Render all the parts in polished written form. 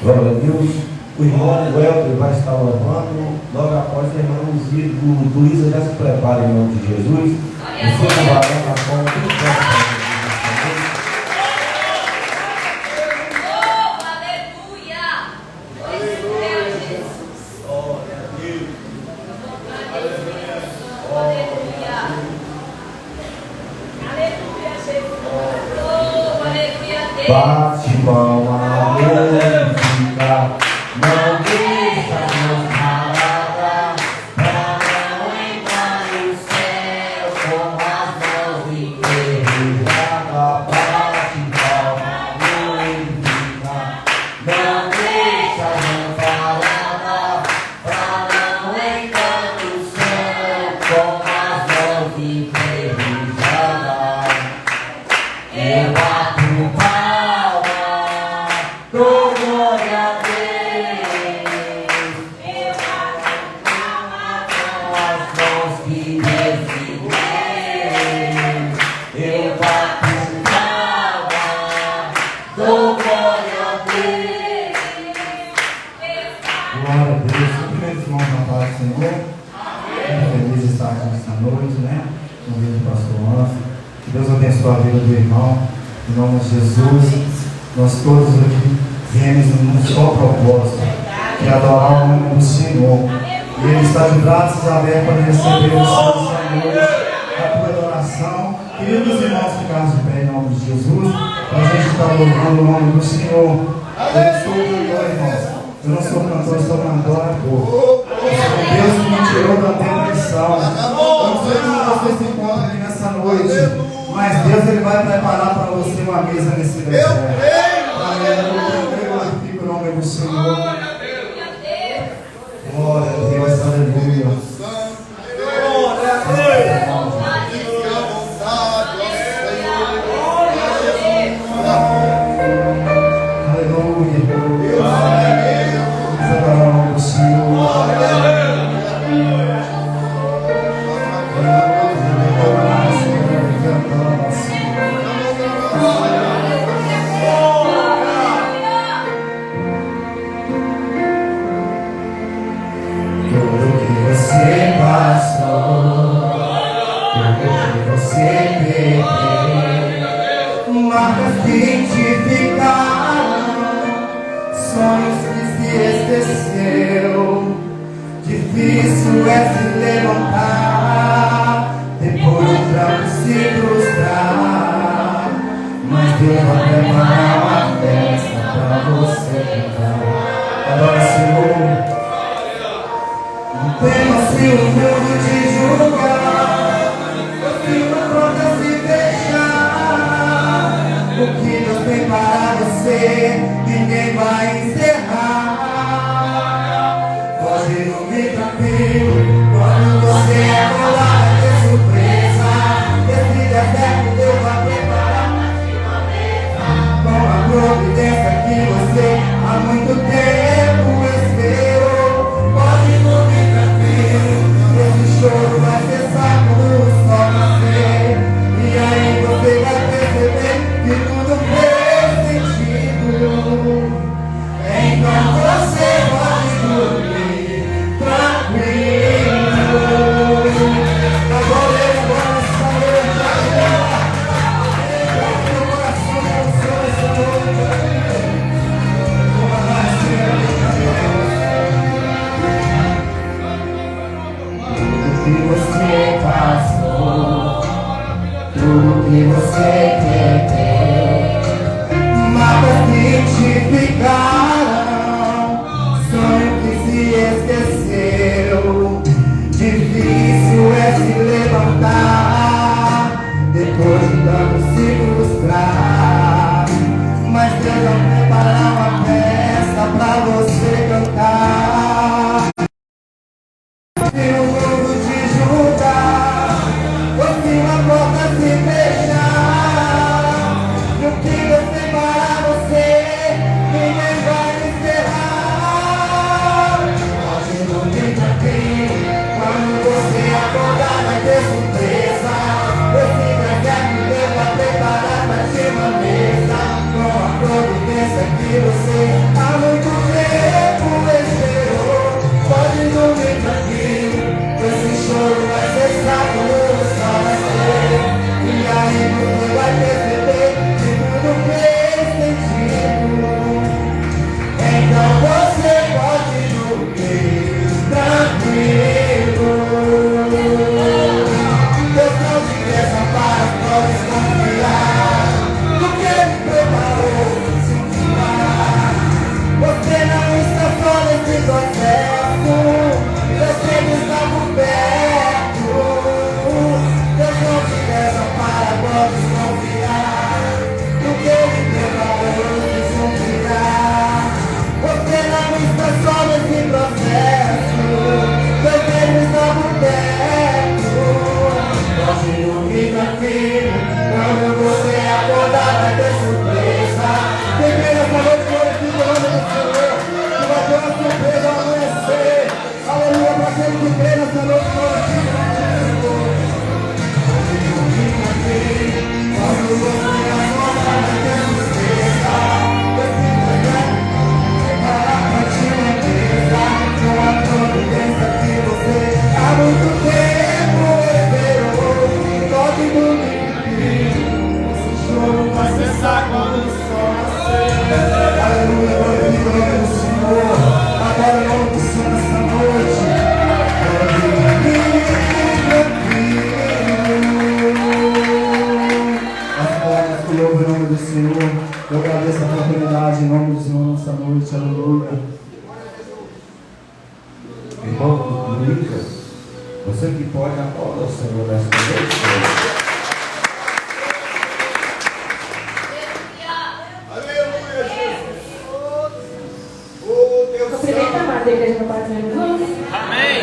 Glória a Deus. O irmão Welber vai estar louvando. Logo após a irmã Luísa já se prepara em nome de Jesus. Você não vai dar na conta. Bate palma, glorifica, não deixa nos parada, pra não entrar no céu com as mãos enterradas. Bate palma, glorifica, não deixa nos parada, pra não entrar no céu com as mãos enterradas. Eu bato palma. Dou glória a Deus, eu bato palma com as mãos que designei, eu bato palma, dou glória a Deus. Glória a Deus, cumprimentos irmãos na paz do Senhor. Feliz de estar aqui esta noite, né? No vídeo do pastor Anso. Que Deus abençoe a vida do irmão, em nome de Jesus. Nós todos aqui viemos num só propósito, que é adorar o nome do Senhor. E Ele está de braços abertos para receber o Senhor essa noite, a tua adoração. Queridos irmãos, ficarmos de pé em nome de Jesus, para a gente estar louvando o nome do Senhor. Eu sou o Senhor, irmãos. Eu não sou cantor, eu sou cantor. Deus que me tirou da depressão. Eu não sei como você se encontra aqui nessa noite, mas Deus Ele vai preparar para você uma mesa nesse deserto. Eu glorifico o nome do Senhor. Glória a Deus, aleluia. Marcas que te ficaram, sonhos que se esqueceu. Difícil é se levantar depois de tanto se frustrar, mas Deus vai preparar uma festa pra você cantar. Adora, Senhor. Não temas se o mundo te julgar, se uma porta se fechar. O que Deus tem para você, ninguém vai encerrar. Pode dormir tranquilo, quando você é rolar, vai ter surpresa. Esse deserto Deus vai preparar com a providência que você há muito tempo esperou. Pode dormir tranquilo, esse choro vai cessar quando o sol nascer. E aí você vai perceber que tudo fez sentido. Então você pode dormir tranquilo. Agora essa noite, meu coração funciona essa noite. essa oportunidade em nome do Senhor nessa noite, aleluia. Irmão Lucas, você que pode aplaudir o Senhor nesta noite, Senhor. Aleluia, Jesus. Oh, Deus. Cumprimenta a amada igreja no Pai de Jesus. Amém.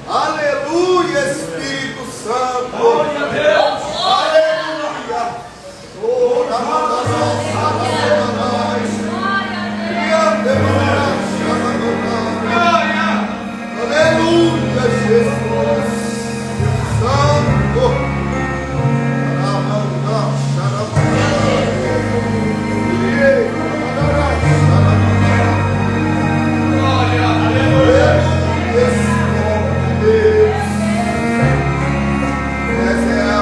Aleluia, Espírito Santo. Glória a Deus. Aleluia. Oh, na mão da nossa, aleluia, Jesus. Santo. Glória, aleluia.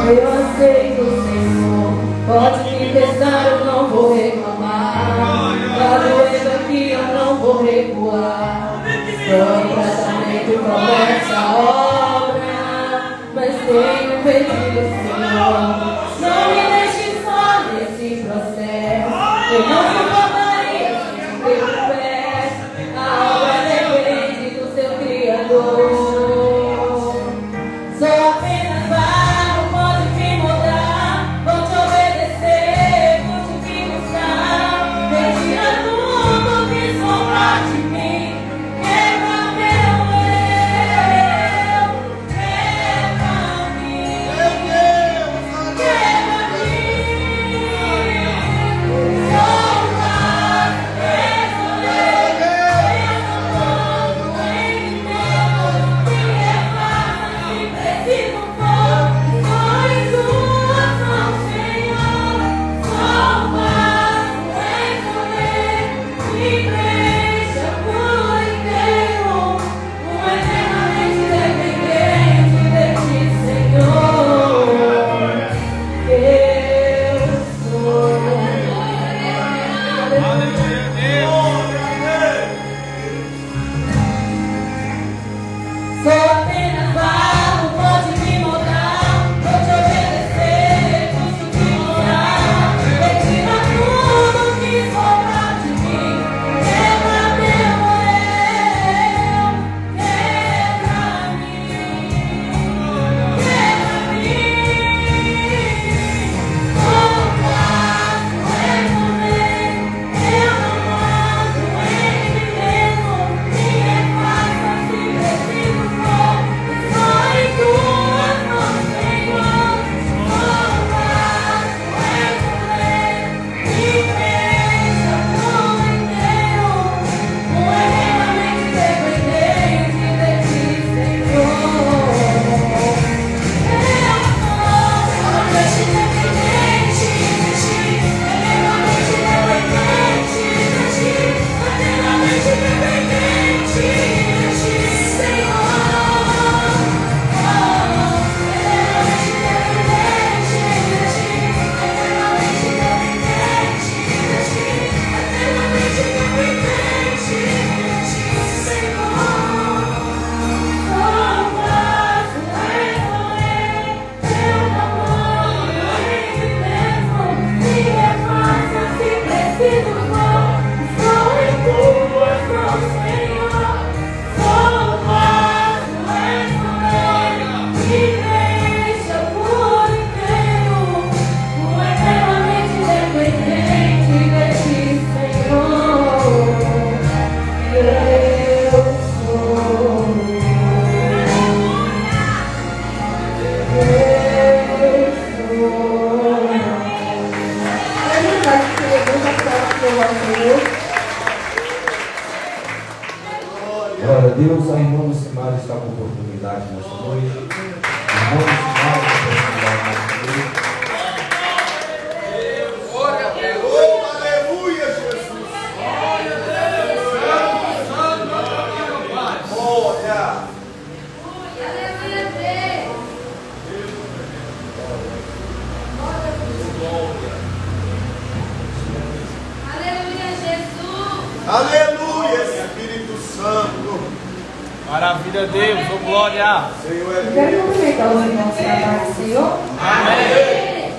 Eu aceito, Senhor. Pode me testar, eu não vou reclamar. Tá doendo aqui, eu não vou recuar. Foi tratamento, começa a obra. Mas tenho pedido, Senhor. Não me deixe só nesse processo. Eu não suportaria sem o teu pé. A obra depende do seu Criador. Sou apenas barro, pode me mudar. Vou te obedecer, vou te buscar. Retira tudo que sobrar de mim. Quebra meu eu, quebra-me, quebra-me. Solta, resolver, resolvendo em Deus. Me repassa se preciso for. Foi tua mão, Senhor. Solta, resolver, me deixa por inteiro. Eternamente dependente de ti, Senhor. Eu sou. Sou apenas barro, pode me moldar. Vou te obedecer, custo que custar. Retira tudo que sobrar de mim. Quebra meu eu, quebra-me, quebra-me. Não posso resolver, eu não ando em mim mesmo. Me refaça se preciso for. Só em tuas mãos, Senhor. Não posso resolver, me deixa por inteiro. Eternamente dependente de ti, Senhor. Eu sou eternamente dependente de ti. Eternamente dependente de ti. Eternamente dependente de ti, Senhor. Eternamente dependente de ti. Eternamente dependente de ti. Eternamente dependente de ti, Senhor. Não posso resolver, eu não ando em mim mesmo. Me refaça se preciso for. Estou em tuas mãos, Senhor. Só posso resolver, me deixa por inteiro. Eternamente dependente de ti, Senhor. Eu sou. Glória a Deus, a irmã Lucimara está com oportunidade nesta noite. Irmã Lucimara está com oportunidade nesta noite. Oh, aleluia, Jesus. Glória a Deus. Glória. Aleluia, Espírito Santo. Maravilha, Deus, oh glória. Senhor é Eu quero Deus. cumprimentar os irmãos da paz do Senhor. Amém.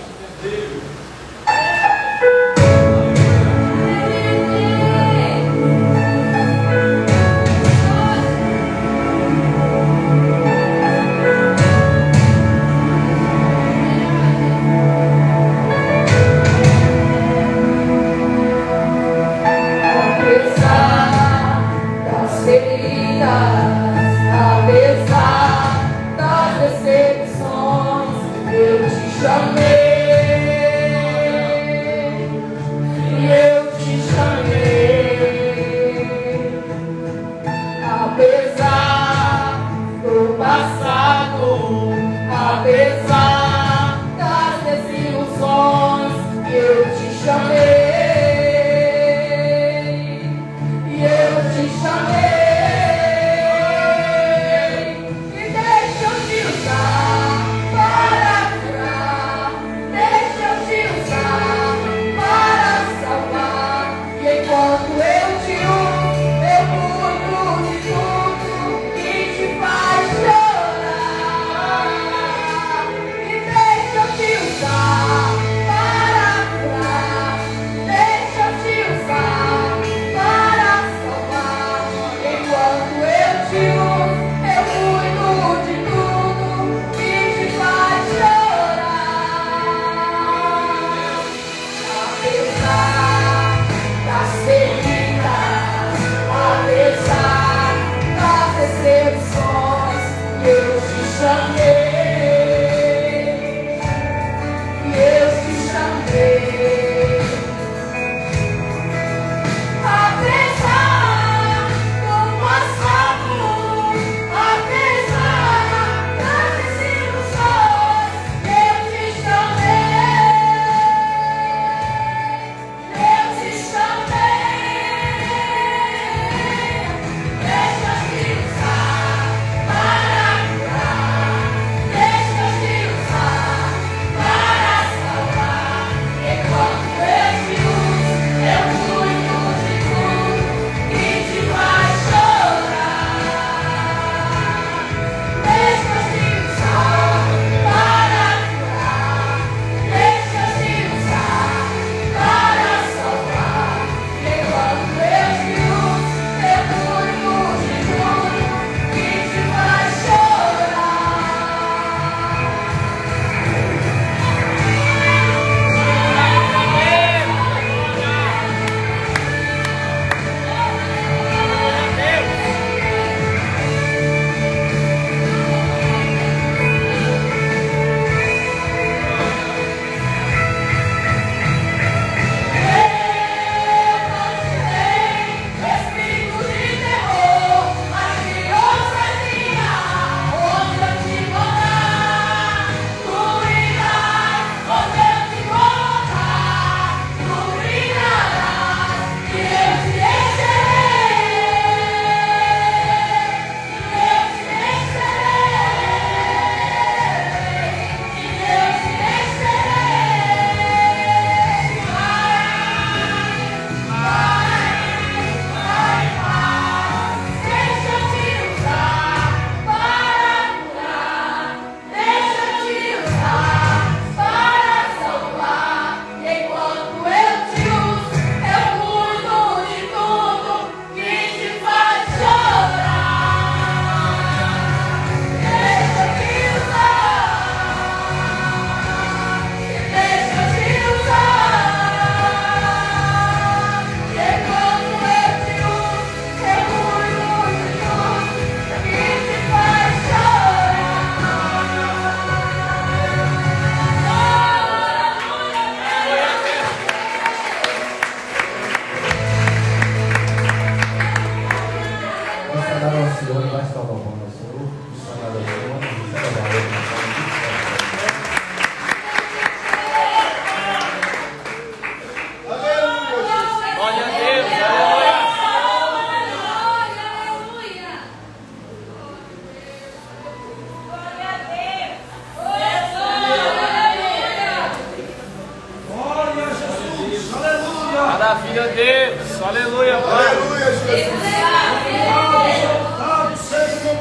Maravilha, Deus. Aleluia, Pai. Aleluia, Jesus.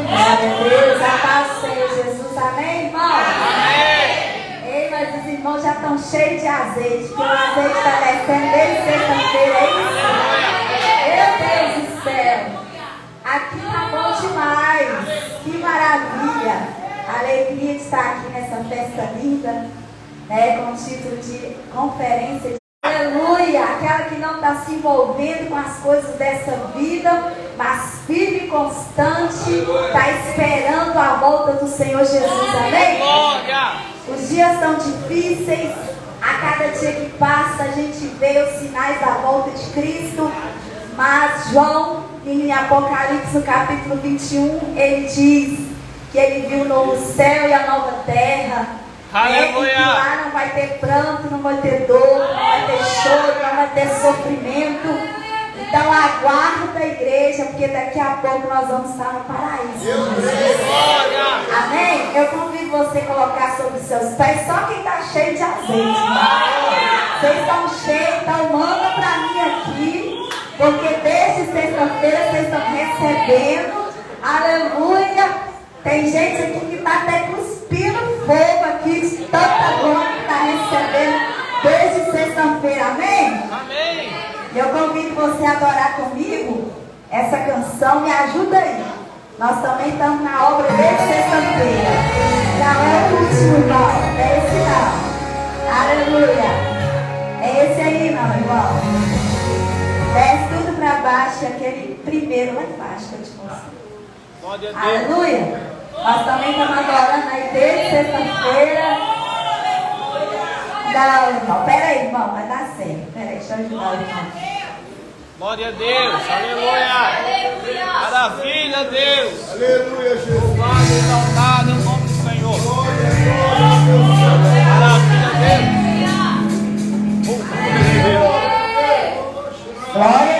Glória a Deus, a paz seja Jesus, amém, irmão? Amém. Ei, mas os irmãos já estão cheios de azeite, porque o azeite está descendo desde sexta-feira, é isso? Meu Deus do céu, aqui tá bom demais, que maravilha, a alegria de estar aqui nessa festa linda, né, com o título de conferência de aleluia, aquela que não está se envolvendo com as coisas dessa vida, mas firme e constante, está esperando a volta do Senhor Jesus, amém? Glória. Os dias estão difíceis, a cada dia que passa a gente vê os sinais da volta de Cristo, mas João, em Apocalipse, no capítulo 21, ele diz que ele viu o novo céu e a nova terra. Aleluia. E que lá não vai ter pranto, não vai ter dor, não vai ter choro, não vai ter sofrimento. Então aguarda a igreja, porque daqui a pouco nós vamos estar no paraíso. Glória. Amém? Eu convido você a colocar sobre os seus pés só quem está cheio de azeite. Tá? Vocês estão cheios, então manda para mim aqui, porque desde sexta-feira vocês estão recebendo. Aleluia. Tem gente aqui que está até cuspindo fogo aqui, de tanta glória que está recebendo desde sexta-feira, amém? Amém. Eu convido você a adorar comigo essa canção, me ajuda aí. Nós também estamos na obra desde sexta-feira. Não é o último, irmão, é esse não. Aleluia. É esse aí não, irmão. Desce tudo para baixo, aquele primeiro lá embaixo que eu te mostrei. Glória a Deus. Aleluia. Nós também estamos adorando aí desde sexta-feira. Não, irmão. Pera aí, irmão. Vai dar certo. Pera aí, deixa eu ajudar o irmão. Glória a Deus. Aleluia. Maravilha, Deus. Aleluia, Jesus. Louvado e exaltado é o nome do Senhor. Glória, glória, Deus. Maravilha, Deus. Glória a Deus. I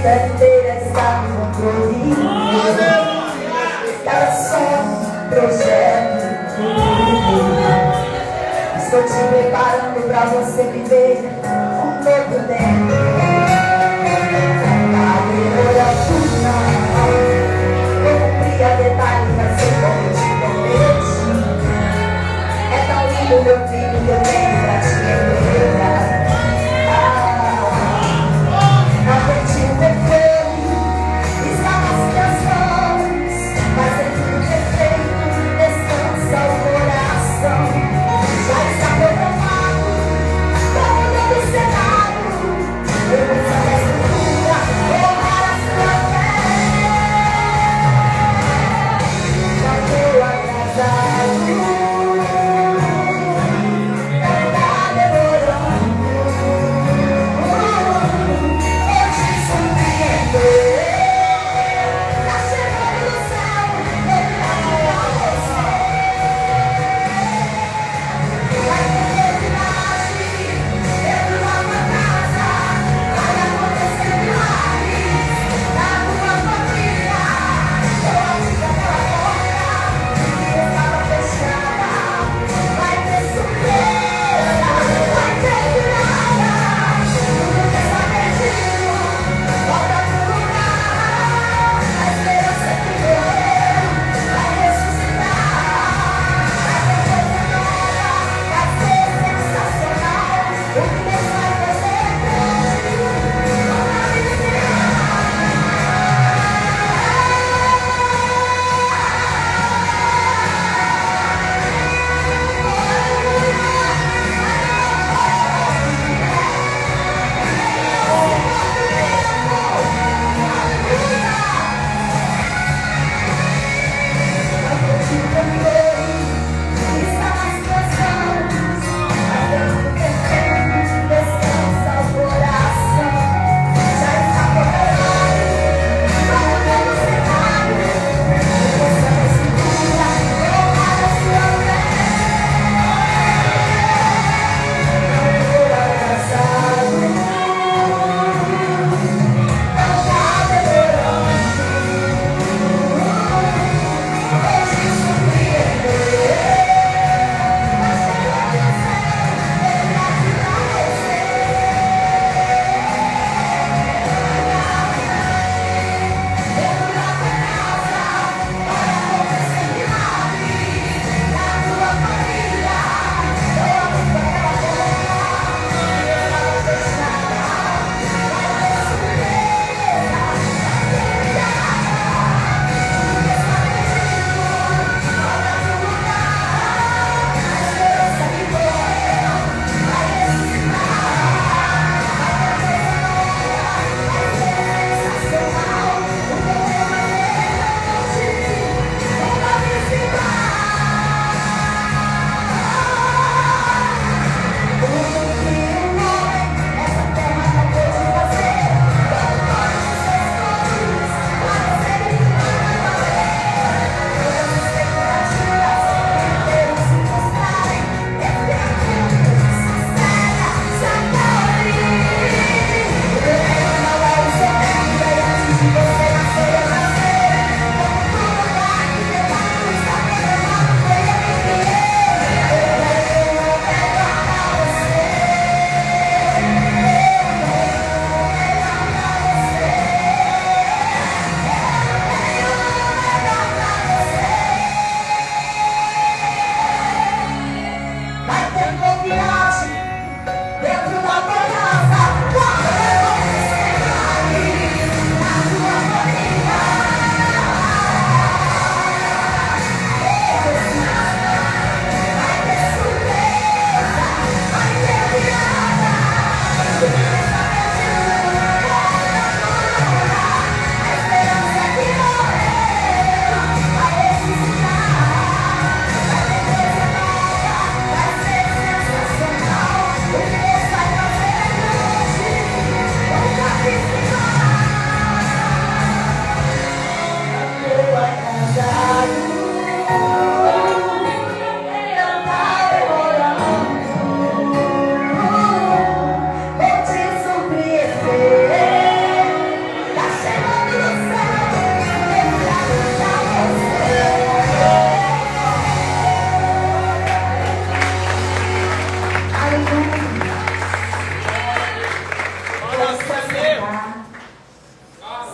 vida inteira está no controle. Era só um projeto. Estou te preparando pra você viver um novo tempo. Vou cumprir a detalhe, vai ser como eu te prometi. É tão lindo meu filho que eu tenho pra te entregar. A frente o perfume está nas minhas mãos, mas é tudo perfeito, descansa o coração. Já está programado para o novo cenário.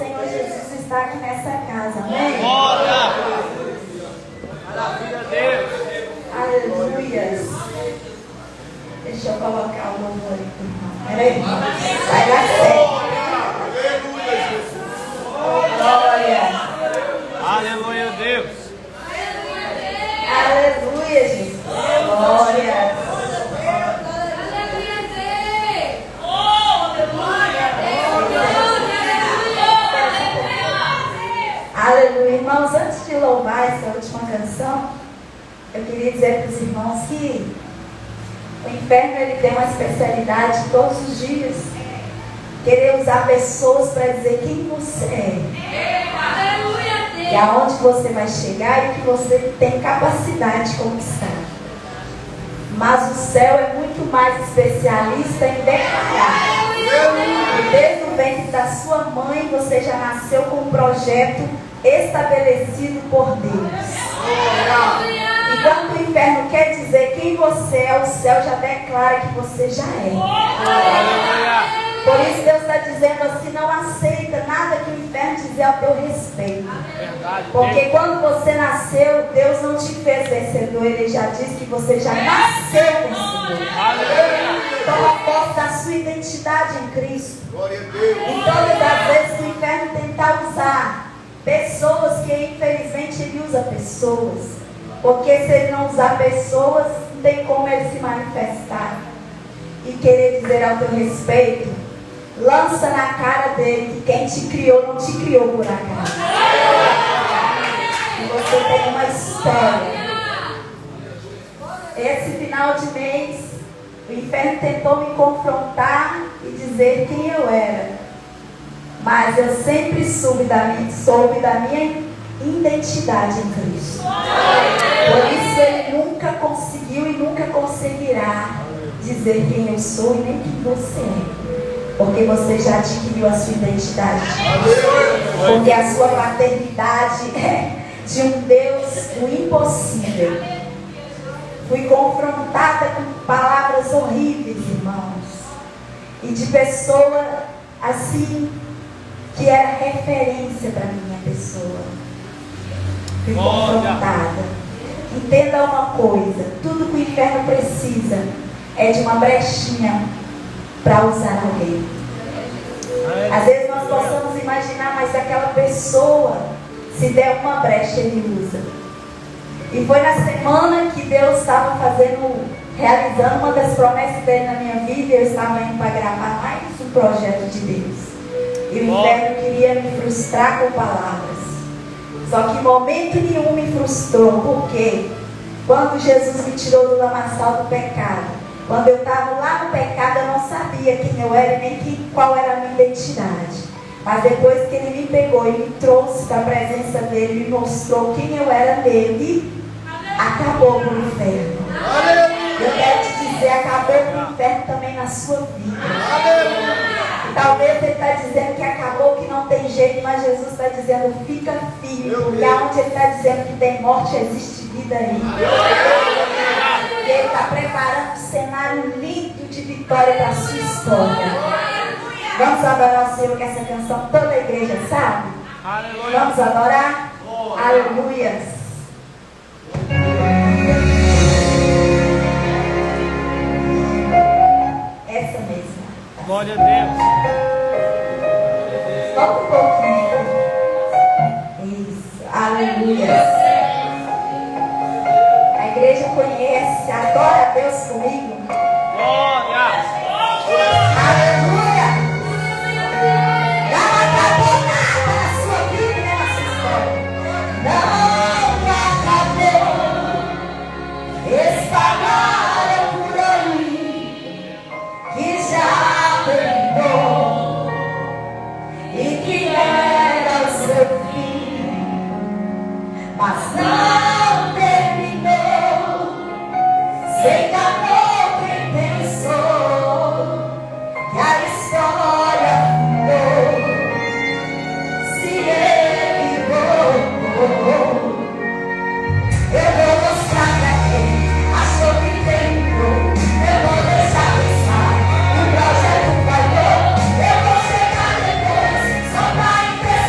Senhor Jesus está aqui nessa casa. Amém? Glória. Maravilha, Deus. Aleluia. Deixa eu colocar o louvor aqui, irmão. Peraí, irmão. Vai dar certo. Aleluia, Jesus. Glória. Aleluia, Deus. Aleluia, Jesus. Glória. Aleluia. Irmãos, antes de louvar essa última canção, eu queria dizer para os irmãos que o inferno ele tem uma especialidade todos os dias. Querer usar pessoas para dizer quem você é. E aonde você vai chegar e o que você tem capacidade de conquistar. Mas o céu é muito mais especialista em declarar. E desde o ventre da sua mãe você já nasceu com um projeto estabelecido por Deus. Enquanto o inferno quer dizer quem você é, o céu já declara que você já é. Aleluia. Por isso Deus está dizendo assim, não aceita nada que o inferno dizer ao teu respeito. Verdade, Porque Deus. quando você nasceu, Deus não te fez vencedor, Ele já disse que você já nasceu vencedor. Aleluia. Toma posse da sua identidade em Cristo. Glória a Deus. E todas as vezes que o inferno tentar usar pessoas, que infelizmente ele usa pessoas, porque se ele não usar pessoas, não tem como ele se manifestar e querer dizer ao teu respeito, lança na cara dele que quem te criou não te criou por acaso. E você tem uma história. Esse final de mês, o inferno tentou me confrontar e dizer quem eu era. Mas eu sempre soube da minha identidade em Cristo. Por isso ele nunca conseguiu e nunca conseguirá dizer quem eu sou e nem quem você é. Porque você já adquiriu a sua identidade. Porque a sua paternidade é de um Deus do impossível. Fui confrontada com palavras horríveis, irmãos. E de pessoa assim que era referência para minha pessoa. Fui confrontada. Entenda uma coisa: tudo que o inferno precisa é de uma brechinha para usar alguém. Às vezes nós possamos imaginar, mas aquela pessoa, se der uma brecha, ele usa. E foi na semana que Deus estava realizando uma das promessas dele na minha vida, e eu estava indo para gravar mais um projeto de Deus. E o inferno queria me frustrar com palavras. Só que em momento nenhum me frustrou. Por quê? Quando Jesus me tirou do lamaçal do pecado, quando eu estava lá no pecado, eu não sabia quem eu era nem qual era a minha identidade. Mas depois que ele me pegou e me trouxe para a presença dele, me mostrou quem eu era nele, acabou com o inferno. Eu quero te dizer, acabou com o inferno também na sua vida. E talvez ele está dizendo que acabou, que não tem jeito, mas Jesus está dizendo, fica firme, porque aonde ele está dizendo que tem morte, existe vida aí. E ele está preparando um cenário lindo de vitória para a sua história. Vamos adorar o Senhor com essa canção, toda a igreja sabe? Aleluia. Vamos adorar? Aleluia. Essa mesma. Glória a Deus. Solta um pouquinho. Isso. Aleluia. A igreja conhece, adora a Deus comigo. Glória. Aleluia. Não acabou nada na sua vida, né, na sua história. Não acabou. Espalharam por aí que já terminou e que era o seu fim, mas não terminou. Se enganou quem pensou que a história mudou, se equivocou. Eu vou mostrar pra quem achou que terminou. Eu vou deixar pensar que o projeto falhou. Eu vou chegar depois só pra impressionar.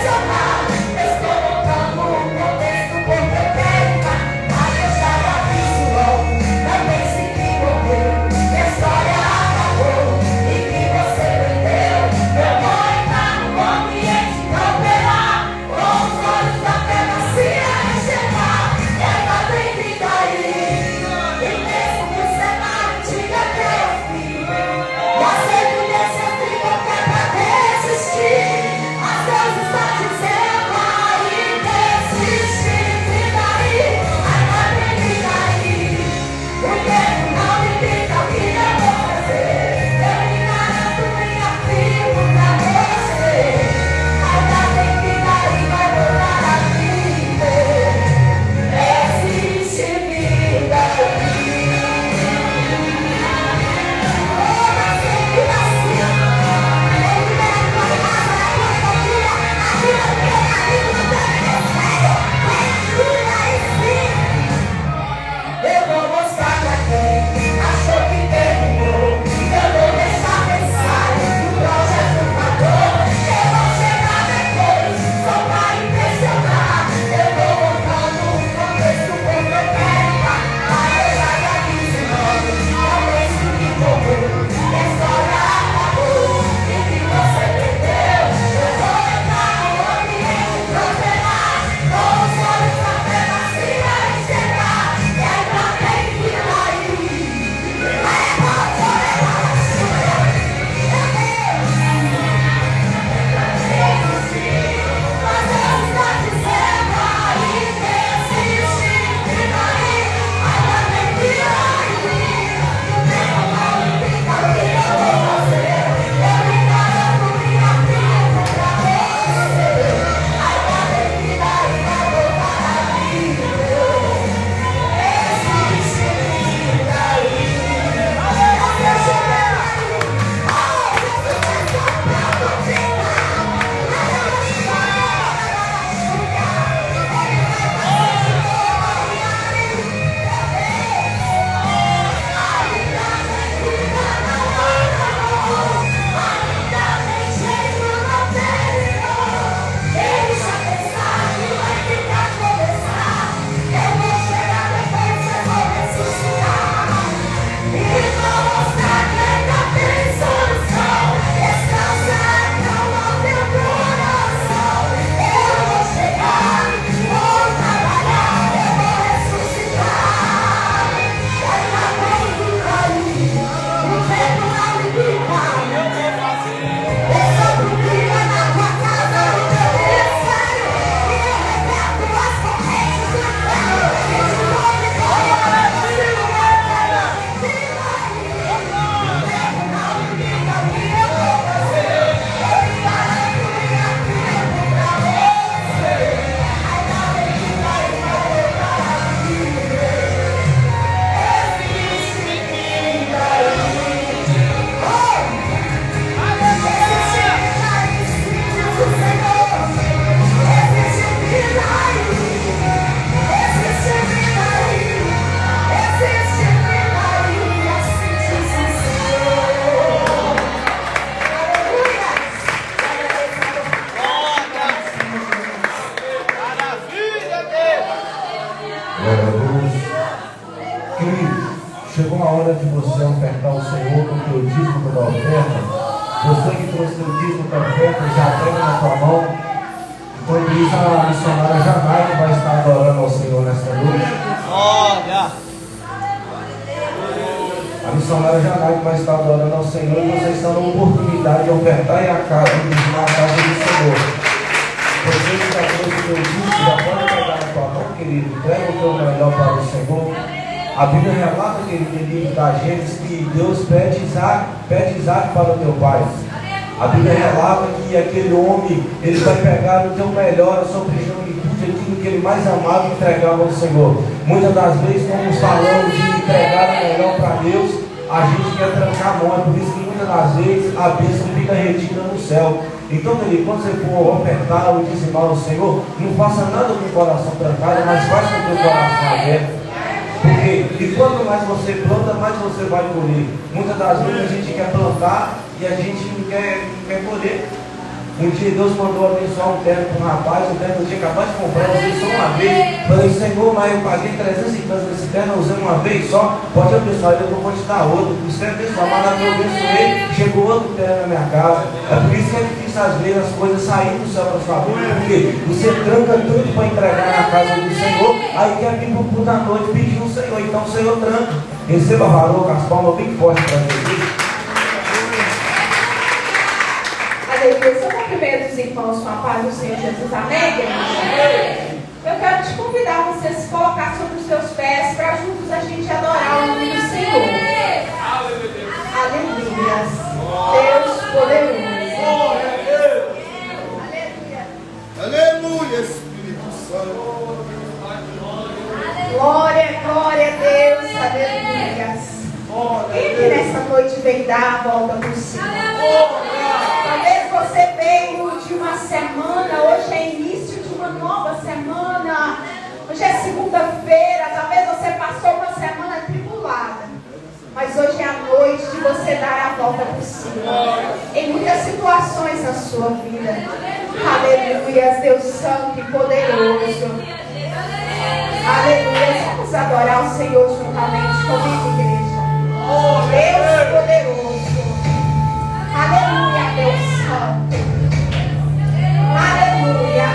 Glória a Deus. Querido, chegou a hora de você ofertar ao Senhor com o teu dízimo da oferta. Você que trouxe o dízimo da oferta, já pega na tua mão. Enquanto isso, a missionária Janaína vai estar adorando ao Senhor nesta noite. Olha. A missionária Janaína vai estar adorando ao Senhor e vocês estão na oportunidade de ofertar e a casa do Senhor. Você que já trouxe o teu dízimo, já pode pegar na tua mão, querido. Entrega o teu melhor para o Senhor. A Bíblia relata, querido, em livro da Gênesis, que Deus pede Isaac para o teu pai. A Bíblia relata que aquele homem, ele vai pegar o teu melhor, a sua primogenitura, aquilo que ele mais amava e entregava ao Senhor. Muitas das vezes, quando falamos de entregar o melhor para Deus, a gente quer trancar a mão. É por isso que muitas das vezes a bênção fica retida no céu. Então, querido, quando você for ofertar ou dizimar ao Senhor, não faça nada com o coração trancado, mas faça com o teu coração aberto. Porque, e quanto mais você planta, mais você vai colher. Muitas das vezes a gente quer plantar e a gente não quer colher. Um dia Deus mandou abençoar um terno para um rapaz, o terno eu tinha acabado de comprar, eu usei só uma vez. Falei, Senhor, mas eu paguei 350 nesse terno, eu usei uma vez só, pode abençoar, eu vou te dar outro. Você abençoar, mas na que eu abençoei, chegou outro terno na minha casa. É por isso que é difícil às vezes as coisas saírem do céu para sua vida, porque você tranca tanto para entregar na casa do Senhor, aí quer vir para o culto da noite pedir o Senhor, então o Senhor tranca. Receba valor, com as palmas bem fortes para Jesus. Aleluia. Eu cumprimento os irmãos com a paz do Senhor Jesus. Amém, igreja? Eu quero te convidar a você se colocar sobre os seus pés para juntos a gente adorar o nome do Senhor. Aleluia. Deus poderoso. Aleluia, Espírito Santo. Glória, glória a Deus. Aleluia. Quem que nessa noite veio dar a volta por cima? Talvez você veio de uma semana, hoje é início de uma nova semana. Hoje é segunda-feira, talvez você passou uma semana tribulada. Mas hoje é a noite de você dar a volta por cima. Em muitas situações na sua vida. Aleluia, Deus Santo e poderoso. Aleluia, vamos adorar o Senhor juntamente comigo, igreja. Deus poderoso. Aleluia, Deus Santo. Aleluia.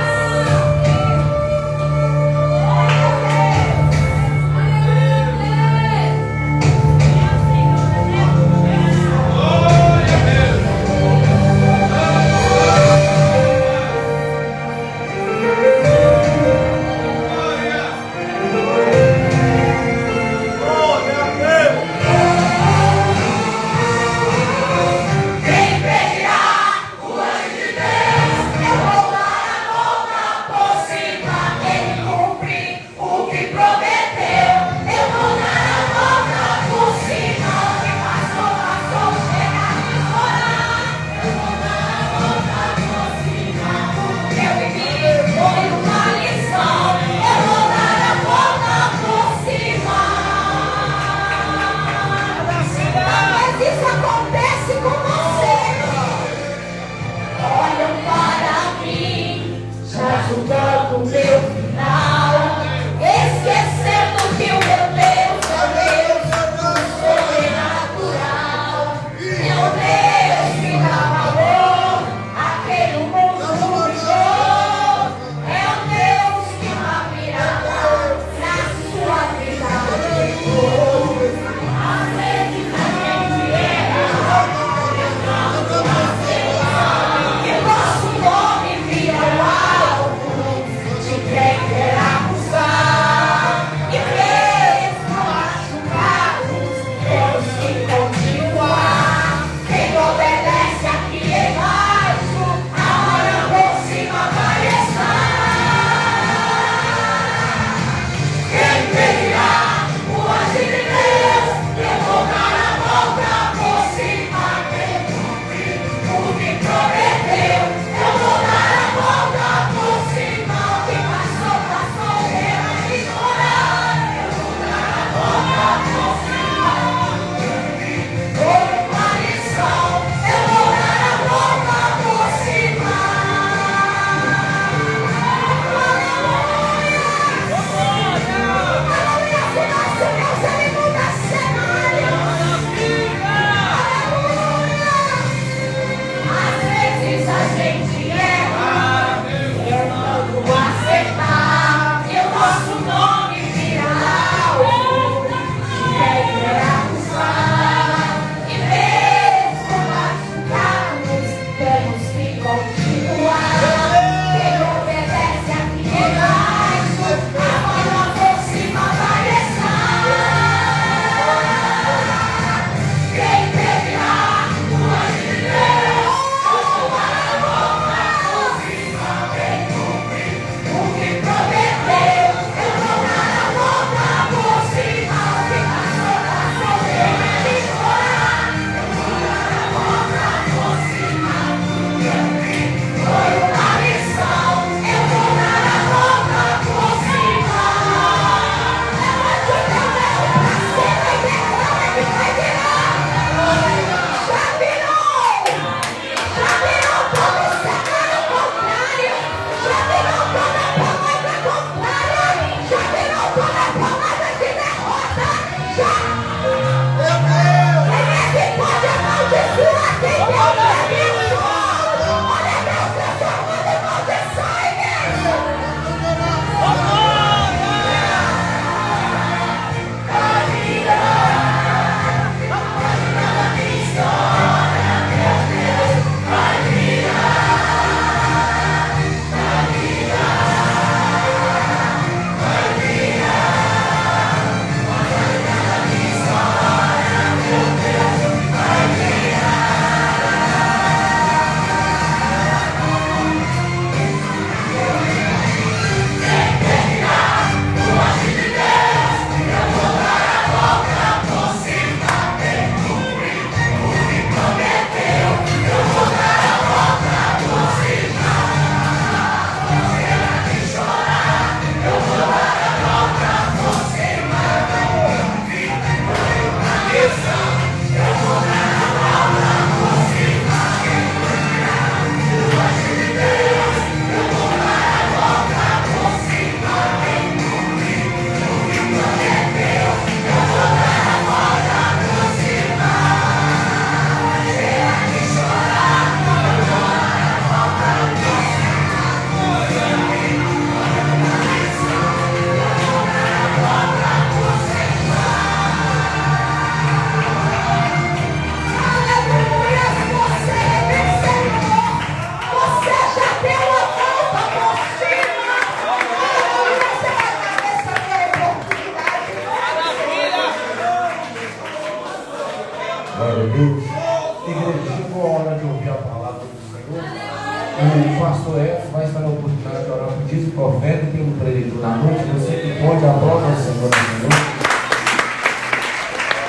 pastor Edson vai estar na oportunidade de orar por dízimo, por oferta e pelo preditor da noite. Você que pode, aplauda o Senhor nessa noite.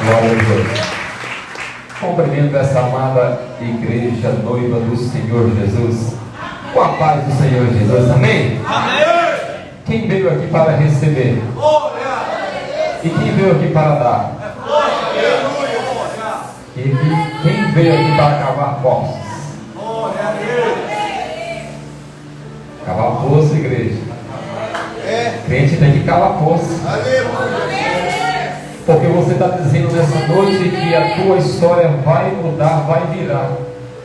Glória a Deus. Cumprimento essa amada igreja noiva do Senhor Jesus, com a paz do Senhor Jesus, amém? Amém. Quem veio aqui para receber? E quem veio aqui para dar? E quem veio aqui para cavar poços? Cavar poço, igreja. Crente tem que cavar poço. Porque você está dizendo nessa noite que a tua história vai mudar, vai virar.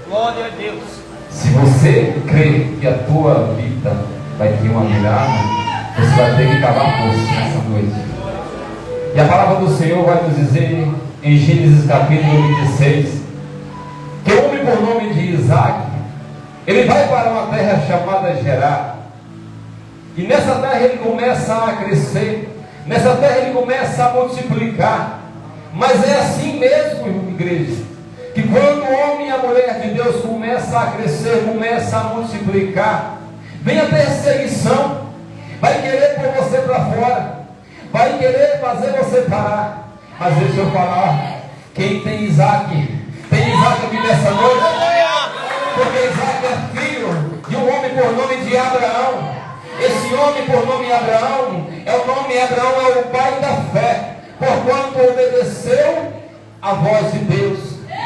Glória a Deus. Se você crê que a tua vida vai ter uma virada, você vai ter que cavar poço nessa noite. E a palavra do Senhor vai nos dizer em Gênesis capítulo 26 que o homem por nome de Isaac, ele vai para uma terra chamada Gerar. E nessa terra ele começa a crescer. Nessa terra ele começa a multiplicar. Mas é assim mesmo, igreja, que quando o homem e a mulher de Deus começa a crescer, começa a multiplicar, vem a perseguição, vai querer pôr você para fora, vai querer fazer você parar. Mas deixa eu falar, quem tem Isaac aqui nessa noite, porque Isaac é filho de um homem por nome de Abraão. Esse homem por nome Abraão, Abraão é o pai da fé, porquanto obedeceu a voz de Deus.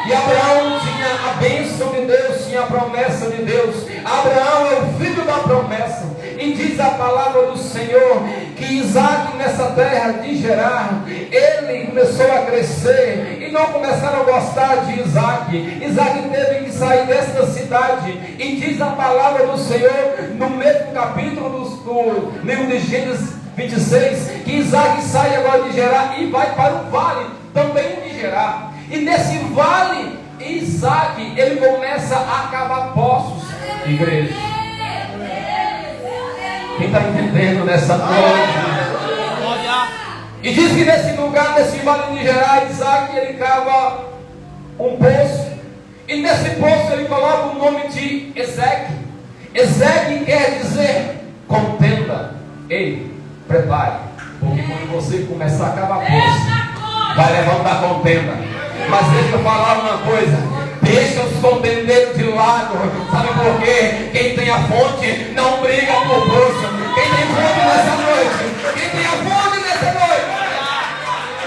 E Abraão tinha a bênção de Deus, tinha a promessa de Deus. Abraão é o filho da promessa. E diz a palavra do Senhor que Isaac nessa terra de Gerar, ele começou a crescer e não começaram a gostar de Isaac. Isaac teve que sair dessa cidade. E diz a palavra do Senhor no mesmo capítulo do livro de Gênesis 26, que Isaac sai agora de Gerar e vai para o vale também de Gerar. E nesse vale, Isaac, ele começa a cavar poços, igreja. Quem está entendendo nessa noite? E diz que nesse lugar, nesse vale de Gerar, Isaac, ele cava um poço. E nesse poço ele coloca o nome de Ezeque. Ezeque quer dizer contenda. Ei, prepare, porque quando você começar a cavar poço, vai levantar contenda. Mas deixa eu falar uma coisa, deixa os contendeiros de lado. Sabe por quê? Quem tem a fonte não briga por poço. Quem tem fome nessa noite? Quem tem a fonte nessa noite?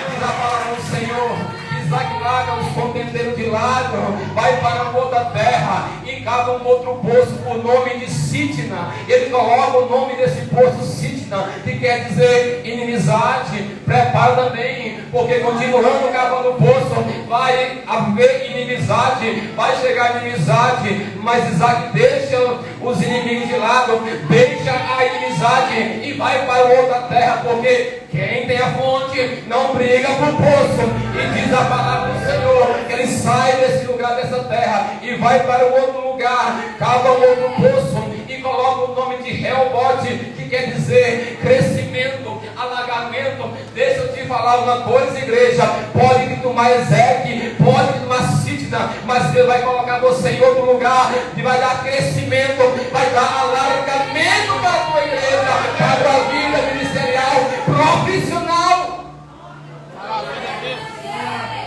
Diz a palavra do Senhor, Isaac larga os contendeiros de lado, vai para outra terra e cava um outro poço por nome de Sitna. Ele coloca o nome desse poço Sitna, que quer dizer inimizade. Prepara também, porque continuando cavando o poço, vai haver inimizade, vai chegar inimizade. Mas Isaac deixa os inimigos de lado, deixa a inimizade e vai para outra terra, porque quem tem a fonte não briga por poço. E diz a palavra do Senhor que ele sai desse lugar, dessa terra, e vai para um outro lugar, cava um outro poço e coloca o nome de Reobote, que quer dizer crescimento, alagamento. Deixa eu te falar uma coisa, igreja, pode tomar Ezeque, pode tomar Sitna, mas Deus vai colocar você em outro lugar e vai dar crescimento, vai dar alargamento para a tua igreja, para a tua vida ministerial, profissional.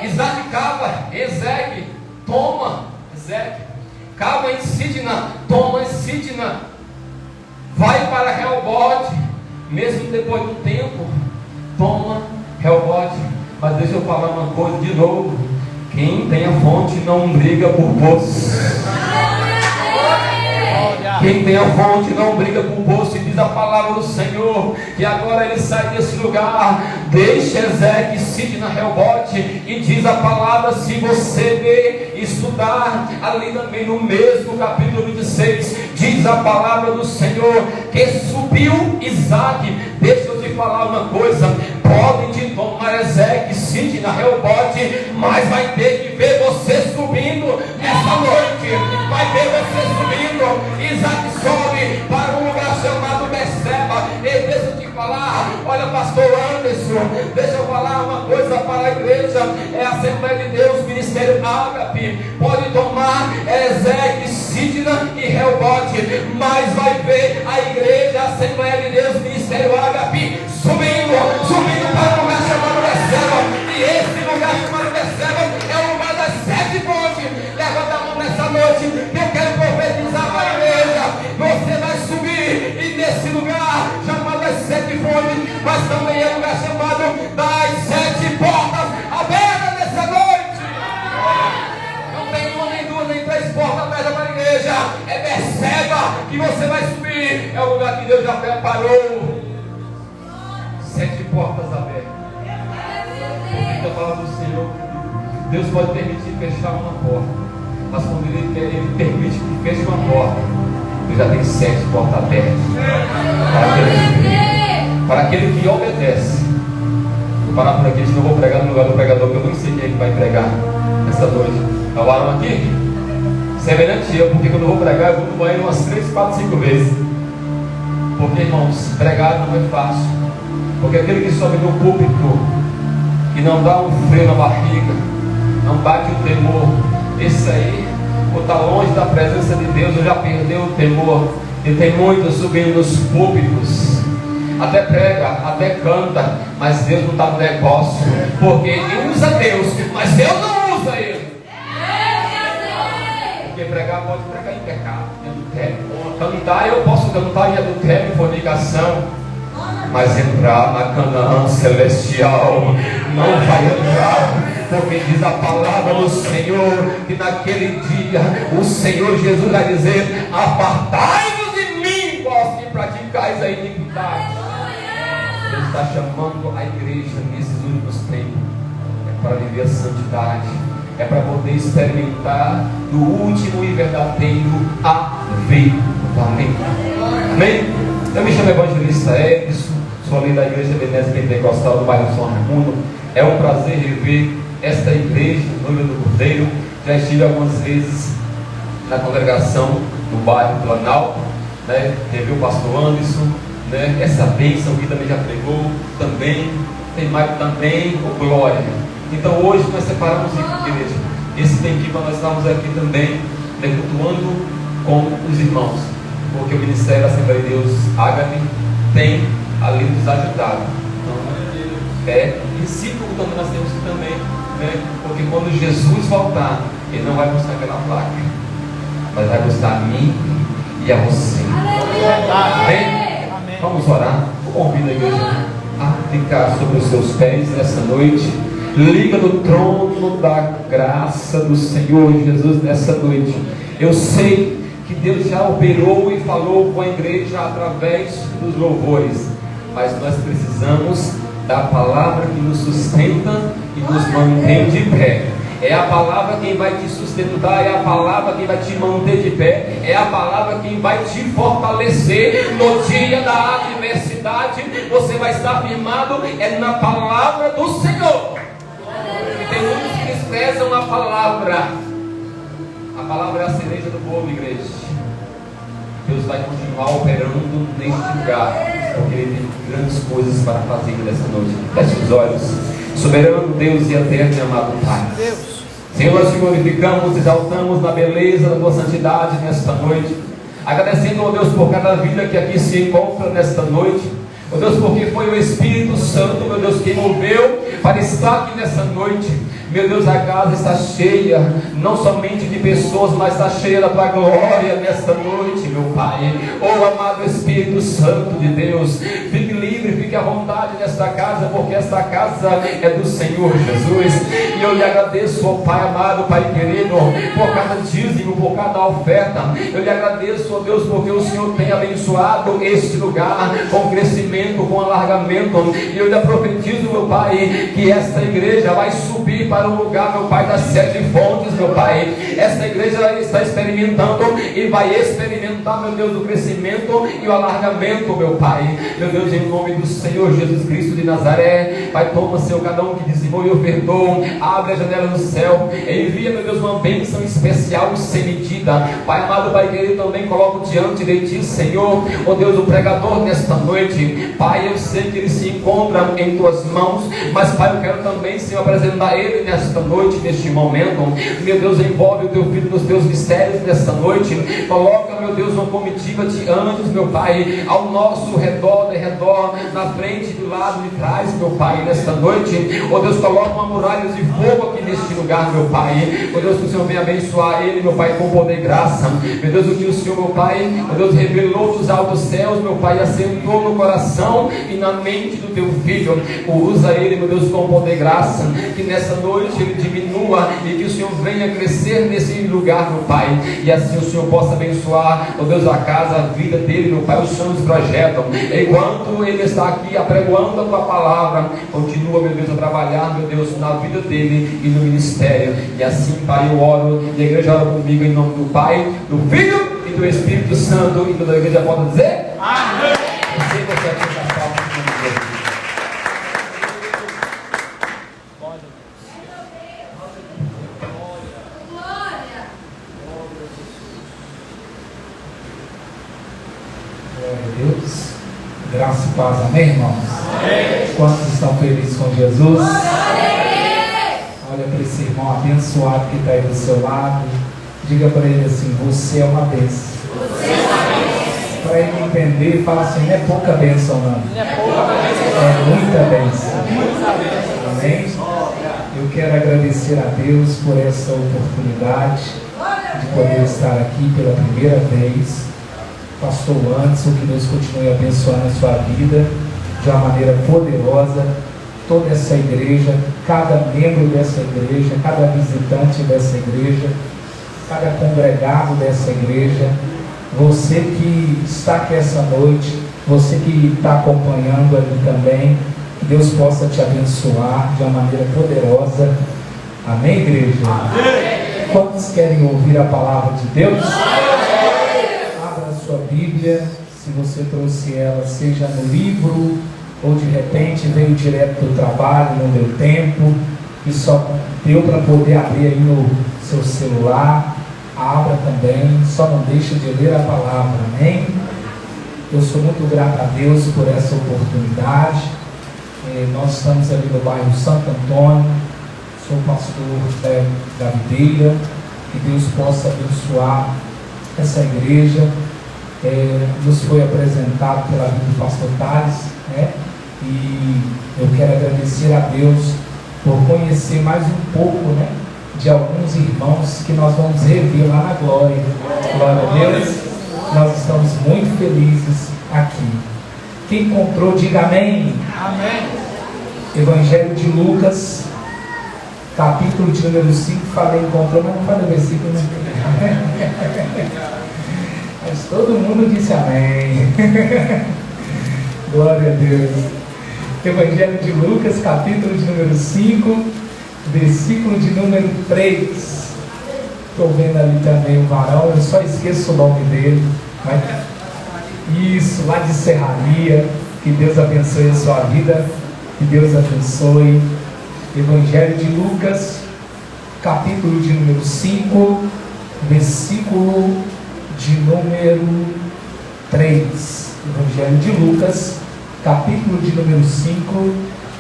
Isaac cava, Ezeque toma Ezeque, cava em Sitna, toma em Sitna, vai para Reobote, mesmo depois do tempo, toma Reobote. Mas deixa eu falar uma coisa de novo, quem tem a fonte não briga por poço. Quem tem a fonte não briga por poço. E diz a palavra do Senhor que agora ele sai desse lugar, deixa Ezeque, Sitna, Reobote. E diz a palavra, se você ver, estudar ali também no mesmo capítulo 26, diz a palavra do Senhor que subiu Isaac. Deixa eu te falar uma coisa, podem te tomar Ezeque, Sitna, Reobote, mas vai ter que ver você subindo nessa noite, vai ver você subindo. Isaac sobe para um lugar chamado Beceba. E deixa eu te falar, olha, pastor Anderson, deixa eu falar uma coisa para a igreja, é a Assembleia de Deus, Ministério Ágape, pode tomar Ezeque, Sitna e Reobote, mas vai ver a igreja, a Assembleia de Deus, Ministério Agape, subindo para o lugar chamado Beceba. E esse lugar chamado Beceba é o lugar das 7 pontes. Levanta a mão nessa noite, que eu quero profetizar para a igreja. Você vai subir, e nesse lugar chamado das 7 fontes, mas também é um lugar chamado das 7 portas abertas nessa noite. Não tem uma, nem duas, nem 3 portas abertas para a igreja. É Beceba que você vai subir. É o lugar que Deus já preparou. 7 portas abertas. Porque a palavra do Senhor, Deus pode permitir fechar uma porta, mas quando Ele permite que feche uma porta, Ele já tem 7 portas abertas para aquele que obedece. Vou parar por aqui, senão eu vou pregar no lugar do pregador, que eu não sei quem é que vai pregar nessa noite. É o Arão aqui? Semelhante eu, porque quando eu vou pregar, eu vou no banheiro umas 3, 4, 5 vezes. Porque, irmãos, pregar não é fácil. Porque aquele que sobe no púlpito e não dá um freio na barriga, não bate o temor, esse aí, ou está longe da presença de Deus, ou já perdeu o temor. E tem muitos subindo nos púlpitos, até prega, até canta, mas Deus não está no negócio, porque ele usa Deus, mas Deus não usa ele. Porque pregar pode pregar em pecado, em adultério. Cantar, eu posso cantar em adultério, em fornicação, mas entrar na Canaã celestial não vai entrar, porque diz a palavra do Senhor que naquele dia o Senhor Jesus vai dizer: apartai-vos de mim, vós que praticais a iniquidade. Ele está chamando a igreja nesses últimos tempos para viver a santidade, é para poder experimentar do último e verdadeiro avivamento. Amém? Eu me chamo Evangelista Edson, sou ali da Igreja Ebenezer Pentecostal do bairro São Raimundo. É um prazer rever esta igreja, Noiva do Cordeiro. Já estive algumas vezes na congregação no bairro Planalto, né? Revi o pastor Anderson, né? Essa bênção que também já pregou, também tem mais também, oh, glória. Então hoje nós separamos igreja. Esse tempinho nós estamos aqui também, né, cultuando com os irmãos, porque o Ministério da Assembleia de Deus Agape tem ali nos ajudado. Então, recíproco também nós temos que também, né, porque quando Jesus voltar, Ele não vai buscar aquela placa, mas vai buscar a mim e a você. Amém? Vamos orar. Eu convido a igreja a ficar sobre os seus pés nessa noite. Liga no trono da graça do Senhor Jesus nessa noite. Eu sei que Deus já operou e falou com a igreja através dos louvores, mas nós precisamos da palavra que nos sustenta e nos mantém de pé. É a palavra quem vai te sustentar, é a palavra quem vai te manter de pé, é a palavra quem vai te fortalecer no dia da adversidade. Você vai estar firmado na palavra do Senhor. E tem muitos que desprezam a palavra. A palavra é a cereja do bolo, igreja. Deus vai continuar operando neste lugar, porque Ele tem grandes coisas para fazer nessa noite. Feche os olhos. Soberano Deus e eterno e amado Pai, Senhor, nós te glorificamos, exaltamos na beleza da tua santidade nesta noite, agradecendo, ó Deus, por cada vida que aqui se encontra nesta noite. Ó Deus, porque foi o Espírito Santo, meu Deus, quem moveu para estar aqui nessa noite. Meu Deus, a casa está cheia, não somente de pessoas, mas está cheia da tua glória nesta noite, meu Pai. Oh, amado Espírito Santo de Deus, fique livre, fique à vontade nesta casa, porque esta casa é do Senhor Jesus. E eu lhe agradeço, ó Pai amado, Pai querido, por cada dízimo, por cada oferta. Eu lhe agradeço, ó Deus, porque o Senhor tem abençoado este lugar com crescimento, com alargamento. E eu lhe profetizo, meu Pai, que esta igreja vai subir para o lugar, meu Pai, das 7 fontes, meu Pai. Esta igreja está experimentando e vai experimentar, meu Deus, o crescimento e o alargamento, meu Pai. Meu Deus, em nome do Senhor Jesus Cristo de Nazaré, Pai, toma, Senhor, cada um que dizimou e ofertou, abre a janela do céu, envia, meu Deus, uma bênção especial sem medida. Pai amado, Pai querido, também coloco diante de Ti, Senhor, ó Deus, o pregador nesta noite. Pai, eu sei que ele se encontra em Tuas mãos, mas Pai, eu quero também, Senhor, apresentar ele nesta noite, neste momento. Meu Deus, envolve o Teu Filho nos Teus mistérios nesta noite. Coloca, meu Deus, uma comitiva de anjos, meu Pai, ao nosso redor, de redor, na frente, do lado de trás, meu Pai, nesta noite. Ó Deus, coloca uma muralha de fogo aqui neste lugar, meu Pai. Ó Deus, que o Senhor venha abençoar ele, meu Pai, com poder e graça. Meu Deus, o que o Senhor, meu Pai, ó Deus, revelou dos altos céus, meu Pai, assentou no coração e na mente do teu filho. Usa ele, meu Deus, com poder e graça. Que nessa noite ele diminua e que o Senhor venha crescer nesse lugar, meu Pai. E assim o Senhor possa abençoar, ó Deus, a casa, a vida dele, meu Pai, os sonhos projetam. Enquanto ele está aqui apregoando a tua palavra, continua, meu Deus, a trabalhar, meu Deus, na vida dele e no ministério. E assim, Pai, eu oro, e a igreja ora comigo em nome do Pai, do Filho e do Espírito Santo. E toda a igreja pode dizer amém. Você aqui na palma de Deus. Deus, graça e paz, amém, irmãos? Amém. Quantos estão felizes com Jesus? Amém. Olha para esse irmão abençoado que está aí do seu lado, diga para ele assim: você é uma bênção. Para ele entender, fala assim: não é pouca bênção, não, é muita bênção. Amém? Eu quero agradecer a Deus por essa oportunidade de poder estar aqui pela primeira vez. Pastor Anderson, que Deus continue abençoando a sua vida de uma maneira poderosa, toda essa igreja, cada membro dessa igreja, cada visitante dessa igreja, cada congregado dessa igreja, você que está aqui essa noite, você que está acompanhando ali também, que Deus possa te abençoar de uma maneira poderosa. Amém, igreja? Amém. Quantos querem ouvir a palavra de Deus? Sua Bíblia, se você trouxe ela, seja no livro ou de repente veio direto do trabalho, não deu tempo e só deu para poder abrir aí no seu celular, abra também, só não deixe de ler a palavra, amém? Eu sou muito grato a Deus por essa oportunidade. Nós estamos ali no bairro Santo Antônio, sou pastor da videira, que Deus possa abençoar essa igreja. Nos foi apresentado pela vida do pastor Thales, né? E eu quero agradecer a Deus por conhecer mais um pouco, né, de alguns irmãos que nós vamos rever lá na glória. Glória a Deus, nós estamos muito felizes aqui. Quem encontrou, diga amém. Amém. Evangelho de Lucas, capítulo de número 5, falei encontrou, mas não falei o versículo, né? Mas todo mundo disse amém. Glória a Deus. Evangelho de Lucas, capítulo de número 5, versículo de número 3. Estou vendo ali também o varão, eu só esqueço o nome dele. Mas isso, lá de Serraria. Que Deus abençoe a sua vida. Que Deus abençoe. Evangelho de Lucas, capítulo de número 5, versículo de número 3. Evangelho de Lucas, capítulo de número 5,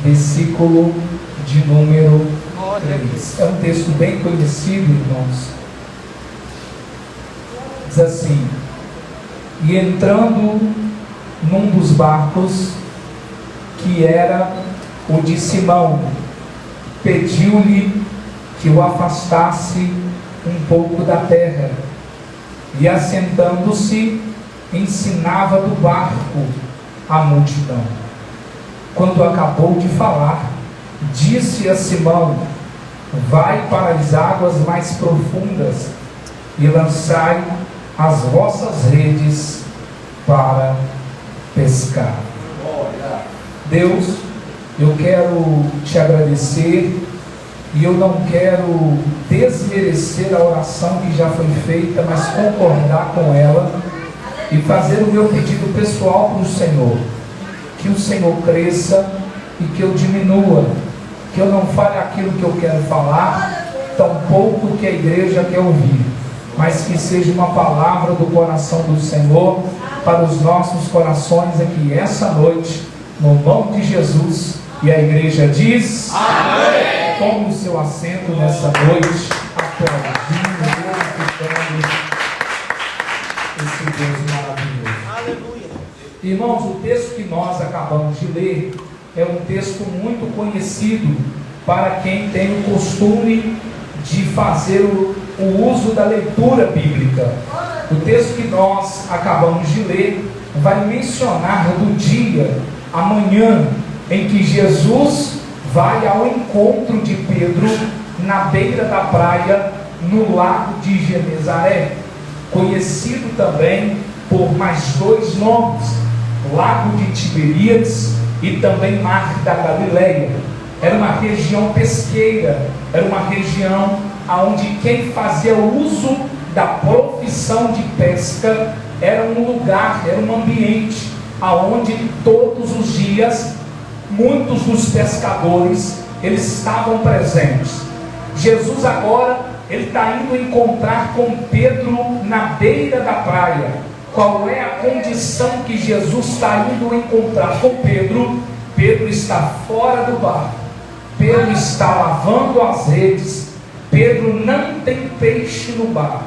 versículo de número 3. É um texto bem conhecido, irmãos. Diz assim: e entrando num dos barcos, que era o de Simão, pediu-lhe que o afastasse um pouco da terra. E assentando-se, ensinava do barco a multidão. Quando acabou de falar, disse a Simão: vai para as águas mais profundas e lançai as vossas redes para pescar. Deus, eu quero te agradecer. E eu não quero desmerecer a oração que já foi feita, mas concordar com ela e fazer o meu pedido pessoal para o Senhor. Que o Senhor cresça e que eu diminua. Que eu não fale aquilo que eu quero falar, tampouco o que a igreja quer ouvir. Mas que seja uma palavra do coração do Senhor para os nossos corações aqui essa noite, no nome de Jesus. E a igreja diz: amém. Tome o seu assento nessa noite, aplaudindo, glorificando esse Deus maravilhoso. Aleluia. Irmãos, o texto que nós acabamos de ler é um texto muito conhecido para quem tem o costume de fazer o uso da leitura bíblica. O texto que nós acabamos de ler vai mencionar do dia, amanhã, em que Jesus vai ao encontro de Pedro na beira da praia, no lago de Genezaré, conhecido também por mais dois nomes, Lago de Tiberíades e também Mar da Galileia. Era uma região pesqueira, era uma região onde quem fazia uso da profissão de pesca era um lugar, era um ambiente aonde todos os dias muitos dos pescadores eles estavam presentes. Jesus agora ele está indo encontrar com Pedro na beira da praia. Qual é a condição que Jesus está indo encontrar com Pedro? Pedro está fora do barco, Pedro está lavando as redes, Pedro não tem peixe no barco.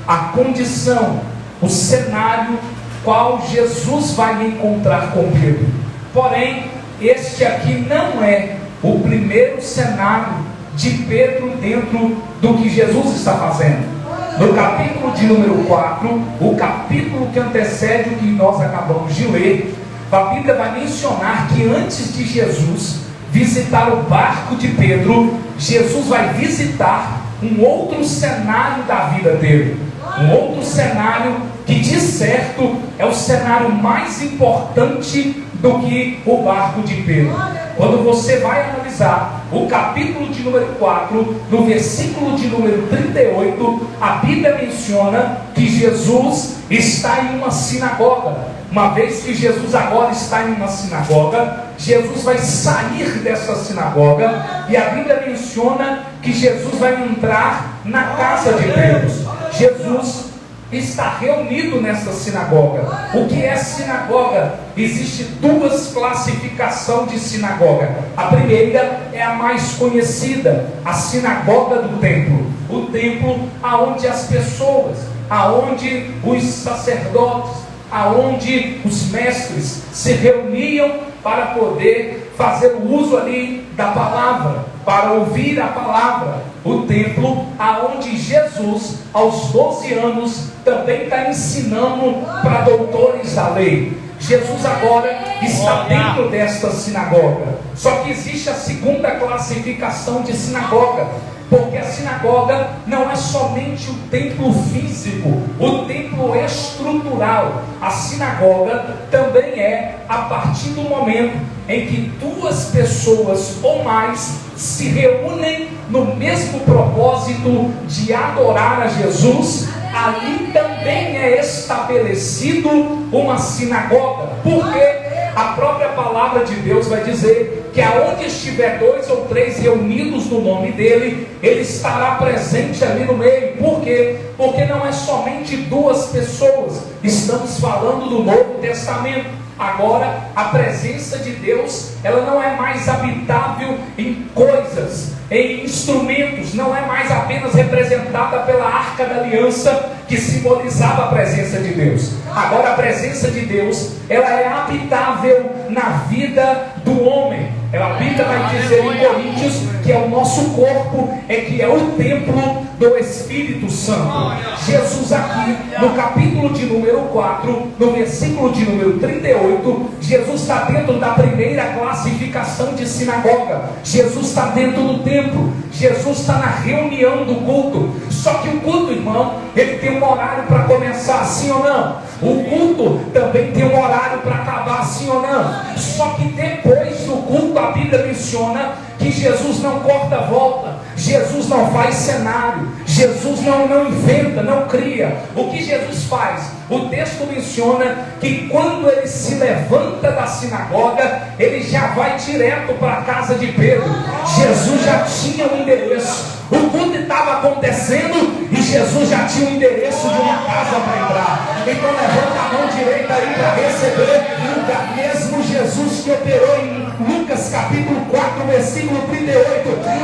A condição, o cenário qual Jesus vai encontrar com Pedro. Porém, este aqui não é o primeiro cenário de Pedro dentro do que Jesus está fazendo. No capítulo de número 4, o capítulo que antecede o que nós acabamos de ler, a Bíblia vai mencionar que antes de Jesus visitar o barco de Pedro, Jesus vai visitar um outro cenário da vida dele. Um outro cenário que de certo é o cenário mais importante do que o barco de Pedro. Quando você vai analisar o capítulo de número 4, no versículo de número 38, a Bíblia menciona que Jesus está em uma sinagoga. Uma vez que Jesus agora está em uma sinagoga, Jesus vai sair dessa sinagoga e a Bíblia menciona que Jesus vai entrar na casa de Pedro. Jesus está reunido nessa sinagoga. O que é sinagoga? Existe duas classificações de sinagoga. A primeira é a mais conhecida, a sinagoga do templo. O templo aonde as pessoas, aonde os sacerdotes, aonde os mestres se reuniam para poder fazer o uso ali da palavra, para ouvir a palavra. O templo aonde Jesus, aos 12 anos, também está ensinando para doutores da lei. Jesus agora está dentro desta sinagoga. Só que existe a segunda classificação de sinagoga, porque a sinagoga não é somente o templo físico, o templo estrutural. A sinagoga também é a partir do momento em que duas pessoas ou mais se reúnem no mesmo propósito de adorar a Jesus. Ali também é estabelecido uma sinagoga, porque a própria palavra de Deus vai dizer que aonde estiver 2 ou 3 reunidos no nome dele, ele estará presente ali no meio. Por quê? Porque não é somente duas pessoas. Estamos falando do Novo Testamento. Agora, a presença de Deus, ela não é mais habitável em coisas, em instrumentos, não é mais apenas representada pela Arca da Aliança, que simbolizava a presença de Deus. Agora a presença de Deus, ela é habitável na vida do homem. A Bíblia vai dizer em Coríntios que é o nosso corpo, que é o templo do Espírito Santo. Jesus aqui, no capítulo de número 4, no versículo de número 38, Jesus está dentro da primeira classificação de sinagoga. Jesus está dentro do templo. Jesus está na reunião do culto. Só que o culto, irmão, ele tem um horário para começar, sim ou não? O culto também tem um horário para acabar, sim ou não? Só que depois do culto, a Bíblia menciona que Jesus não corta volta, Jesus não faz cenário, Jesus não inventa, não cria. O que Jesus faz? O texto menciona que quando ele se levanta da sinagoga, ele já vai direto para a casa de Pedro. Jesus já tinha um endereço. O culto estava acontecendo e Jesus já tinha o endereço de uma casa para entrar. Então levanta a mão direita aí para receber o mesmo Jesus que operou em Lucas capítulo 4, versículo 38.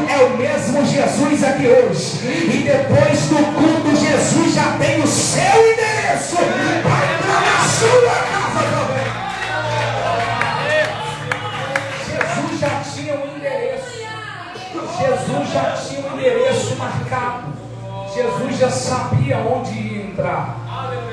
É o mesmo Jesus aqui hoje. E depois do culto, Jesus já tem o seu endereço. endereço para entrar na sua casa também. Jesus já tinha um endereço. Jesus já tinha um endereço marcado. Jesus já sabia onde ia entrar.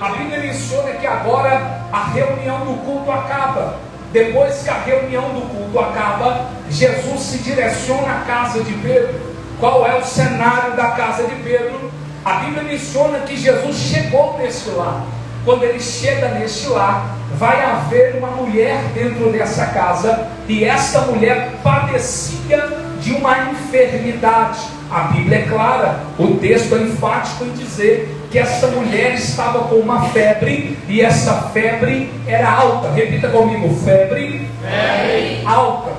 A Bíblia menciona que agora a reunião do culto acaba. Depois que a reunião do culto acaba, Jesus se direciona à casa de Pedro. Qual é o cenário da casa de Pedro? A Bíblia menciona que Jesus chegou nesse lar. Quando ele chega neste lar, vai haver uma mulher dentro dessa casa, e essa mulher padecia de uma enfermidade. A Bíblia é clara, o texto é enfático em dizer que essa mulher estava com uma febre, e essa febre era alta. Repita comigo: febre alta.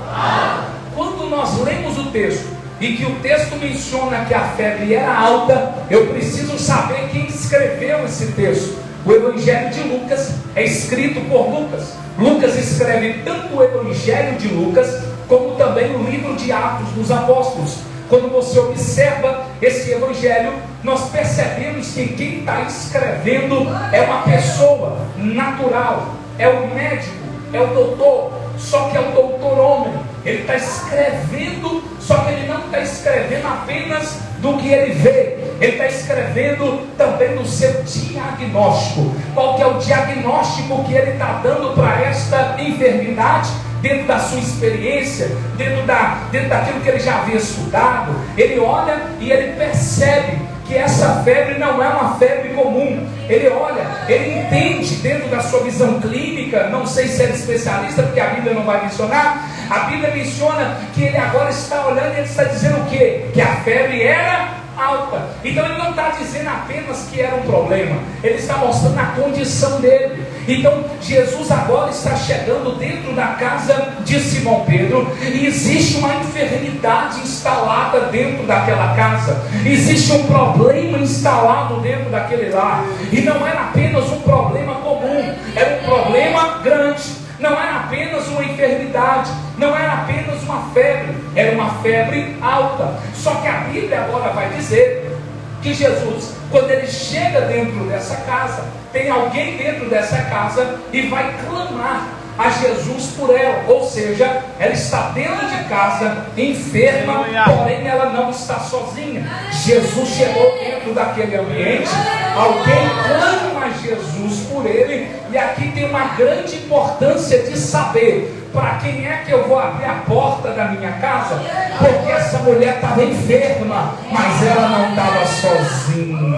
Quando nós lemos o texto e que o texto menciona que a febre era alta, eu preciso saber quem escreveu esse texto. O Evangelho de Lucas é escrito por Lucas. Lucas escreve tanto o Evangelho de Lucas como também o livro de Atos dos Apóstolos. Quando você observa esse evangelho, nós percebemos que quem está escrevendo é uma pessoa natural, é o médico, é o doutor, só que é o doutor homem. Ele está escrevendo, só que ele não está escrevendo apenas do que ele vê, ele está escrevendo também do seu diagnóstico. Qual que é o diagnóstico que ele está dando para esta enfermidade? Dentro da sua experiência, dentro daquilo que ele já havia estudado, ele olha e ele percebe que essa febre não é uma febre comum. Ele olha, ele entende dentro da sua visão clínica, não sei se ele é especialista, porque a Bíblia não vai mencionar. A Bíblia menciona que ele agora está olhando e ele está dizendo o quê? Que a febre era alta. Então ele não está dizendo apenas que era um problema, ele está mostrando a condição dele. Então Jesus agora está chegando dentro da casa de Simão Pedro, e existe uma enfermidade instalada dentro daquela casa, existe um problema instalado dentro daquele lar, e não era apenas um problema comum, era um problema grande. Não era apenas uma enfermidade, não era apenas uma febre, era uma febre alta. Só que a Bíblia agora vai dizer que Jesus, quando ele chega dentro dessa casa, tem alguém dentro dessa casa e vai clamar a Jesus por ela. Ou seja, ela está dentro de casa, enferma, porém ela não está sozinha. Jesus chegou dentro daquele ambiente, alguém clama a Jesus por ele, e aqui tem uma grande importância de saber para quem é que eu vou abrir a porta da minha casa, porque essa mulher estava enferma, mas ela não estava sozinha.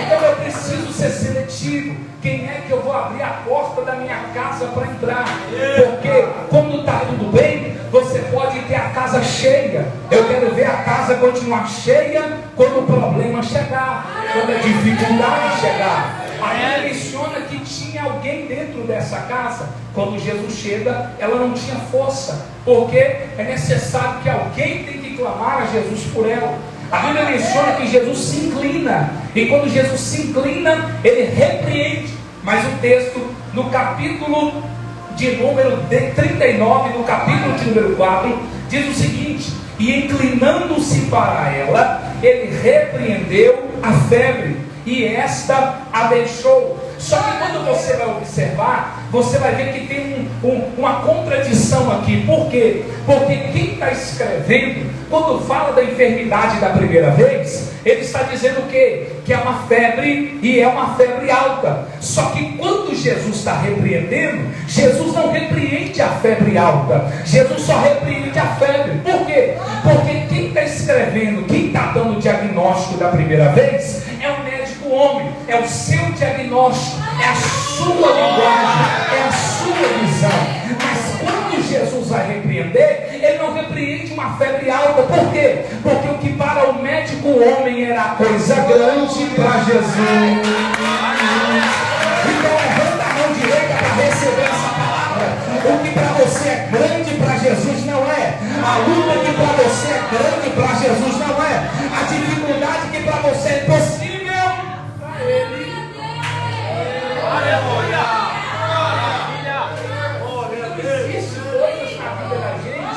Então eu preciso ser seletivo. Quem é que eu vou abrir a porta da minha casa para entrar? Porque quando está tudo bem, você pode ter a casa cheia. Eu quero ver a casa continuar cheia quando o problema chegar, quando a dificuldade chegar. A Bíblia menciona que tinha alguém dentro dessa casa. Quando Jesus chega, ela não tinha força, porque é necessário que alguém tenha que clamar a Jesus por ela. A Bíblia menciona que Jesus se inclina, e quando Jesus se inclina, ele repreende. Mas o texto, no capítulo de número 39, no capítulo de número 4, diz o seguinte: e inclinando-se para ela, ele repreendeu a febre, e esta a deixou. Só que quando você vai observar, você vai ver que tem uma contradição aqui. Por quê? Porque quem está escrevendo, quando fala da enfermidade da primeira vez, ele está dizendo o quê? Que é uma febre, e é uma febre alta. Só que quando Jesus está repreendendo, Jesus não repreende a febre alta, Jesus só repreende a febre. Por quê? Porque quem está escrevendo, quem está dando o diagnóstico da primeira vez, é o médico homem, é o seu diagnóstico, é a sua linguagem, é a sua visão. Mas quando Jesus vai repreender, ele não repreende uma febre alta. Por quê? Porque o que para o médico homem era coisa grande, para Jesus. Então levanta a mão direita para receber essa palavra. O que para você é grande, para Jesus não é. A luta que para você é grande, para Jesus não é. A dificuldade que para você é impossível, para Ele. Aleluia! Existem coisas na vida da gente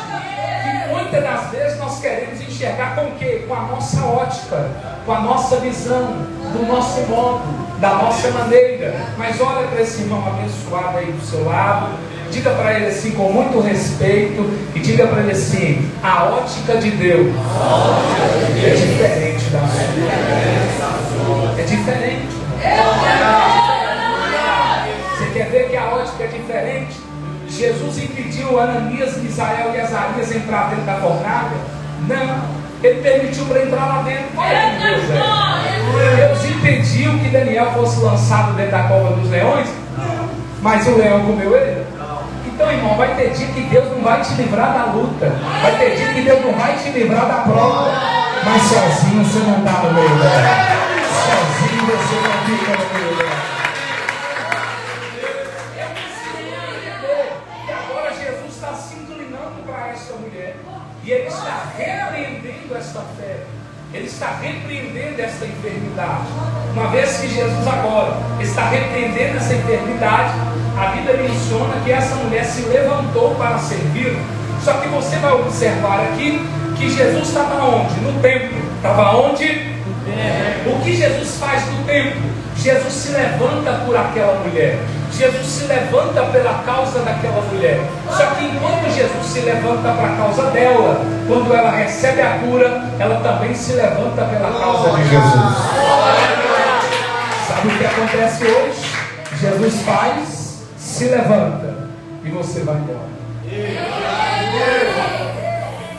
que muitas das vezes nós queremos enxergar com o quê? Com a nossa ótica, com a nossa visão, do nosso modo. da nossa maneira. Mas olha para esse irmão abençoado aí do seu lado, diga para ele assim com muito respeito, e diga para ele assim: a ótica de Deus é diferente da sua. É diferente. Você quer ver que a ótica é diferente? Jesus impediu Ananias, Misael e Azarias entrar dentro da fornalha? Não. Ele permitiu para entrar lá dentro. Olha que Deus é. Deus impediu que Daniel fosse lançado dentro da cova dos leões? Não. Mas o leão comeu ele? Então, irmão, vai ter dia que Deus não vai te livrar da luta. Vai ter dia que Deus não vai te livrar da prova. Mas sozinho você não está no meio dela. Sozinho você não fica no meio dela. Eu preciso entender que agora Jesus está se inclinando para essa mulher. E Ele está repreendendo esta fé. Ele está repreendendo esta enfermidade. Uma vez que Jesus agora está repreendendo essa enfermidade, a Bíblia menciona que essa mulher se levantou para servir. Só que você vai observar aqui que Jesus estava onde? No templo. Estava onde? O que Jesus faz no templo? Jesus se levanta por aquela mulher. Jesus se levanta pela causa daquela mulher. Só que enquanto Jesus se levanta para a causa dela, quando ela recebe a cura, ela também se levanta pela causa de Jesus. Sabe o que acontece hoje? Jesus faz, se levanta e você vai embora.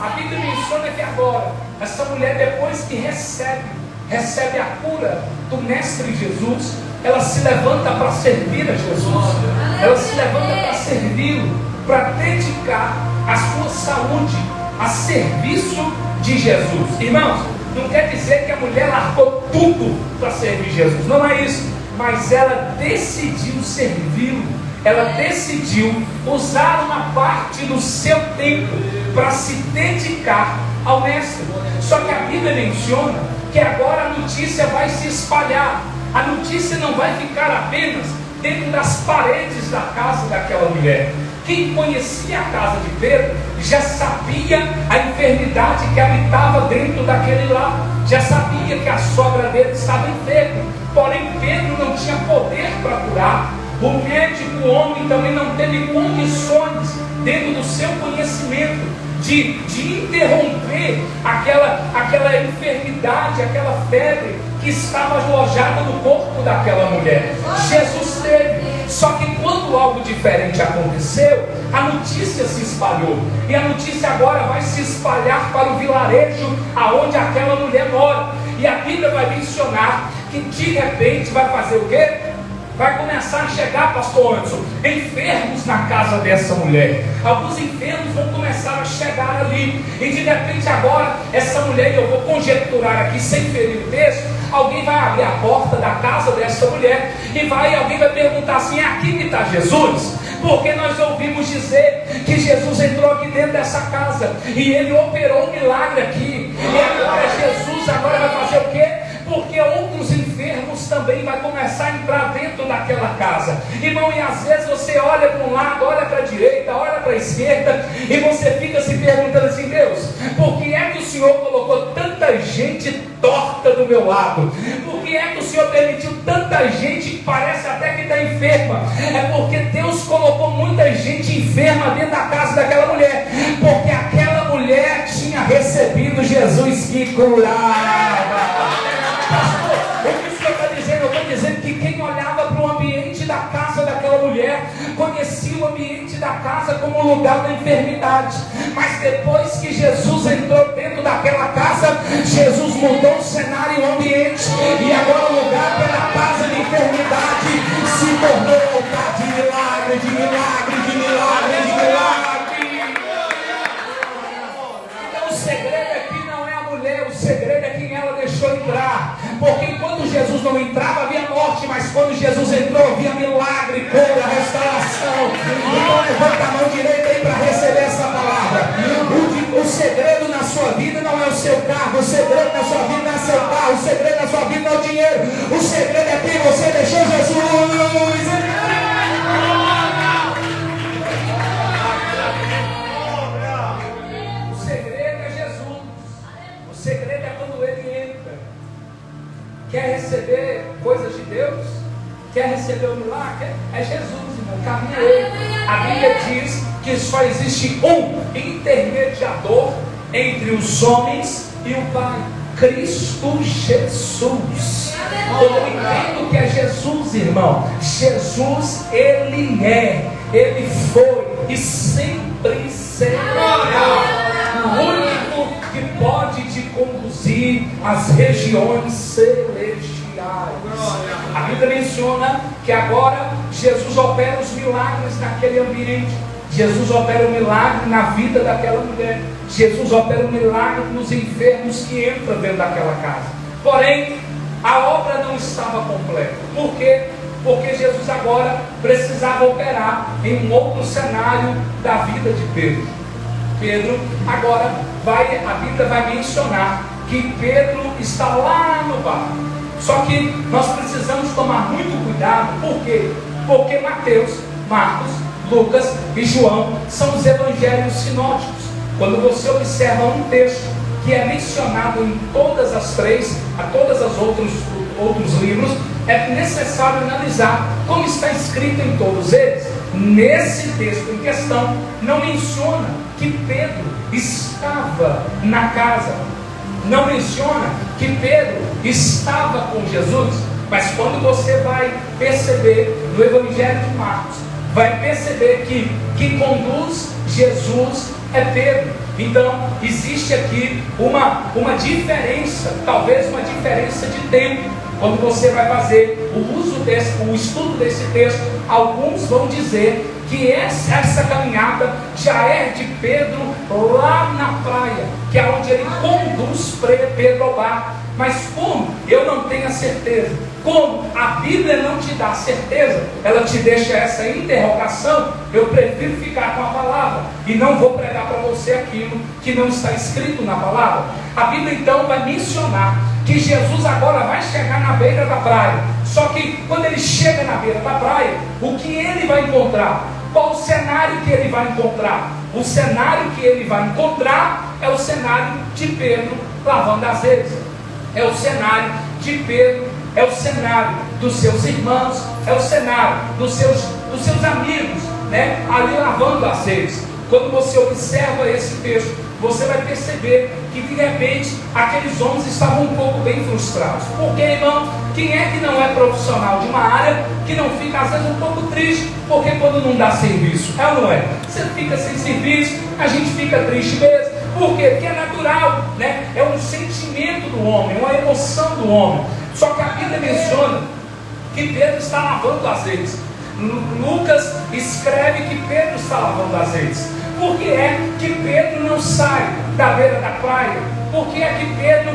A Bíblia menciona que agora essa mulher, depois que recebe a cura do Mestre Jesus, ela se levanta para servir a Jesus. Ela se levanta para servi-lo, para dedicar a sua saúde a serviço de Jesus. Irmãos, não quer dizer que a mulher largou tudo para servir Jesus, não é isso. Mas ela decidiu servi-lo. Ela decidiu usar uma parte do seu tempo para se dedicar ao Mestre. Só que a Bíblia menciona que agora a notícia vai se espalhar. A notícia não vai ficar apenas dentro das paredes da casa daquela mulher. Quem conhecia a casa de Pedro já sabia a enfermidade que habitava dentro daquele lar. Já sabia que a sogra dele estava enferma. Porém, Pedro não tinha poder para curar. O médico, o homem, também não teve condições, dentro do seu conhecimento, de interromper aquela enfermidade, aquela febre que estava alojada no corpo daquela mulher. Jesus teve. Só que quando algo diferente aconteceu, a notícia se espalhou. E a notícia agora vai se espalhar para o vilarejo aonde aquela mulher mora. E a Bíblia vai mencionar que de repente vai fazer o quê? Vai começar a chegar, pastor Anderson, enfermos na casa dessa mulher. Alguns enfermos vão começar a chegar ali. E de repente agora, essa mulher, eu vou conjecturar aqui sem ferir o texto, alguém vai abrir a porta da casa dessa mulher e alguém vai perguntar assim: é aqui que está Jesus? Porque nós ouvimos dizer que Jesus entrou aqui dentro dessa casa e Ele operou um milagre aqui. E agora Jesus agora vai fazer o quê? Porque outros enfermos também vai começar a entrar dentro daquela casa. Irmão, e às vezes você olha para um lado, olha para a direita, olha para a esquerda, e você fica se perguntando assim: Deus, por que é que o Senhor colocou tanta gente torta do meu lado? Por que é que o Senhor permitiu tanta gente que parece até que está enferma? É porque Deus colocou muita gente enferma dentro da casa daquela mulher, porque aquela mulher tinha recebido Jesus que curava. Pastor, o que o senhor está dizendo? Eu estou dizendo que quem olhava para o ambiente da casa daquela mulher conhecia o ambiente da casa como lugar da enfermidade. Mas depois que Jesus entrou dentro daquela casa, Jesus mudou o cenário e o ambiente. E agora o lugar pela casa de enfermidade se tornou lugar de milagre, de milagre, de milagre, de milagre. Então o segredo aqui não é a mulher, o segredo é quem ela deixou entrar. Porque enquanto Jesus não entrava, havia morte, mas quando Jesus entrou, havia milagre, cura, restauração. Então levanta a mão direita aí para receber essa palavra. O segredo na sua vida não é o seu carro, o segredo na sua vida não é o seu carro, o segredo na sua vida não é o dinheiro, o segredo é quem você deixou Jesus. O segredo é Jesus. O segredo é quando Ele entra. Quer receber coisas de Deus? Pedro. A Bíblia diz que só existe um intermediador entre os homens e o Pai: Cristo Jesus. Eu entendo que é Jesus, irmão. Jesus, Ele foi e sempre será o único que pode te conduzir às regiões celestiais. A Bíblia menciona que agora Jesus opera os milagres naquele ambiente. Jesus opera um milagre na vida daquela mulher. Jesus opera um milagre nos enfermos que entram dentro daquela casa. Porém, a obra não estava completa. Por quê? Porque Jesus agora precisava operar em um outro cenário da vida de Pedro. Pedro agora a Bíblia vai mencionar que Pedro está lá no barco. Só que nós precisamos tomar muito cuidado. Por quê? Porque Mateus, Marcos, Lucas e João são os evangelhos sinóticos. Quando você observa um texto que é mencionado em todas as outros livros, é necessário analisar como está escrito em todos eles. Nesse texto em questão, não menciona que Pedro estava na casa, não menciona que Pedro estava com Jesus. Mas quando você vai perceber no Evangelho de Marcos, vai perceber que quem conduz Jesus é Pedro. Então existe aqui uma diferença, talvez uma diferença de tempo. Quando você vai fazer o estudo desse texto, alguns vão dizer que essa caminhada já é de Pedro lá na praia, que é onde ele conduz Pedro ao barco. Mas como eu não tenho a certeza, como a Bíblia não te dá certeza, ela te deixa essa interrogação, eu prefiro ficar com a palavra e não vou pregar para você aquilo que não está escrito na palavra. A Bíblia então vai mencionar que Jesus agora vai chegar na beira da praia. Só que quando ele chega na beira da praia, o que ele vai encontrar? Qual o cenário que ele vai encontrar? O cenário que ele vai encontrar é o cenário de Pedro lavando as redes. É o cenário de Pedro, é o cenário dos seus irmãos, é o cenário dos seus amigos, né? Ali lavando as redes. Quando você observa esse texto, você vai perceber que de repente aqueles homens estavam um pouco bem frustrados. Porque, irmão, quem é que não é profissional de uma área que não fica às vezes um pouco triste? Porque quando não dá serviço, é ou não é? Você fica sem serviço, a gente fica triste mesmo. Por quê? Porque é natural, né? É um sentimento do homem, uma emoção do homem. Só que a Bíblia menciona que Pedro está lavando as redes. Lucas escreve que Pedro está lavando as redes. Por que é que Pedro não sai da beira da praia? Por que é que Pedro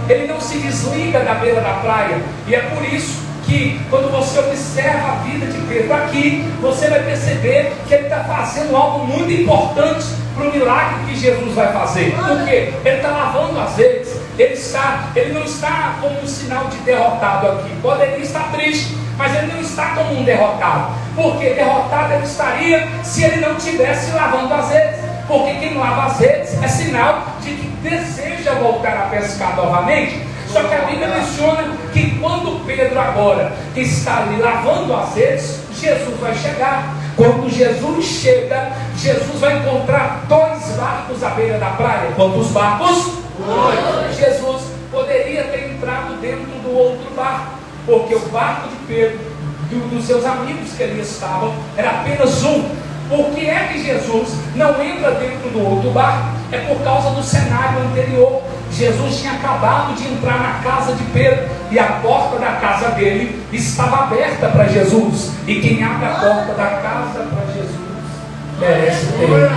ele não se desliga da beira da praia? E é por isso que quando você observa a vida de Pedro aqui, você vai perceber que ele está fazendo algo muito importante para o milagre que Jesus vai fazer. Por quê? Ele está lavando as redes. Ele não está como um sinal de derrotado aqui. Poderia estar triste, mas ele não está como um derrotado. Porque derrotado ele estaria se ele não estivesse lavando as redes. Porque quem lava as redes é sinal de que deseja voltar a pescar novamente. Só que a Bíblia menciona que quando Pedro agora está ali lavando as redes, Jesus vai chegar. Quando Jesus chega, Jesus vai encontrar 2 barcos à beira da praia. Quantos barcos? 2. Jesus poderia ter entrado dentro do outro barco, porque o barco de Pedro, dos seus amigos que ali estavam, era apenas um. Por que é que Jesus não entra dentro do outro barco? É por causa do cenário anterior. Jesus tinha acabado de entrar na casa de Pedro e a porta da casa dele estava aberta para Jesus. E quem abre a porta da casa para Jesus merece ter.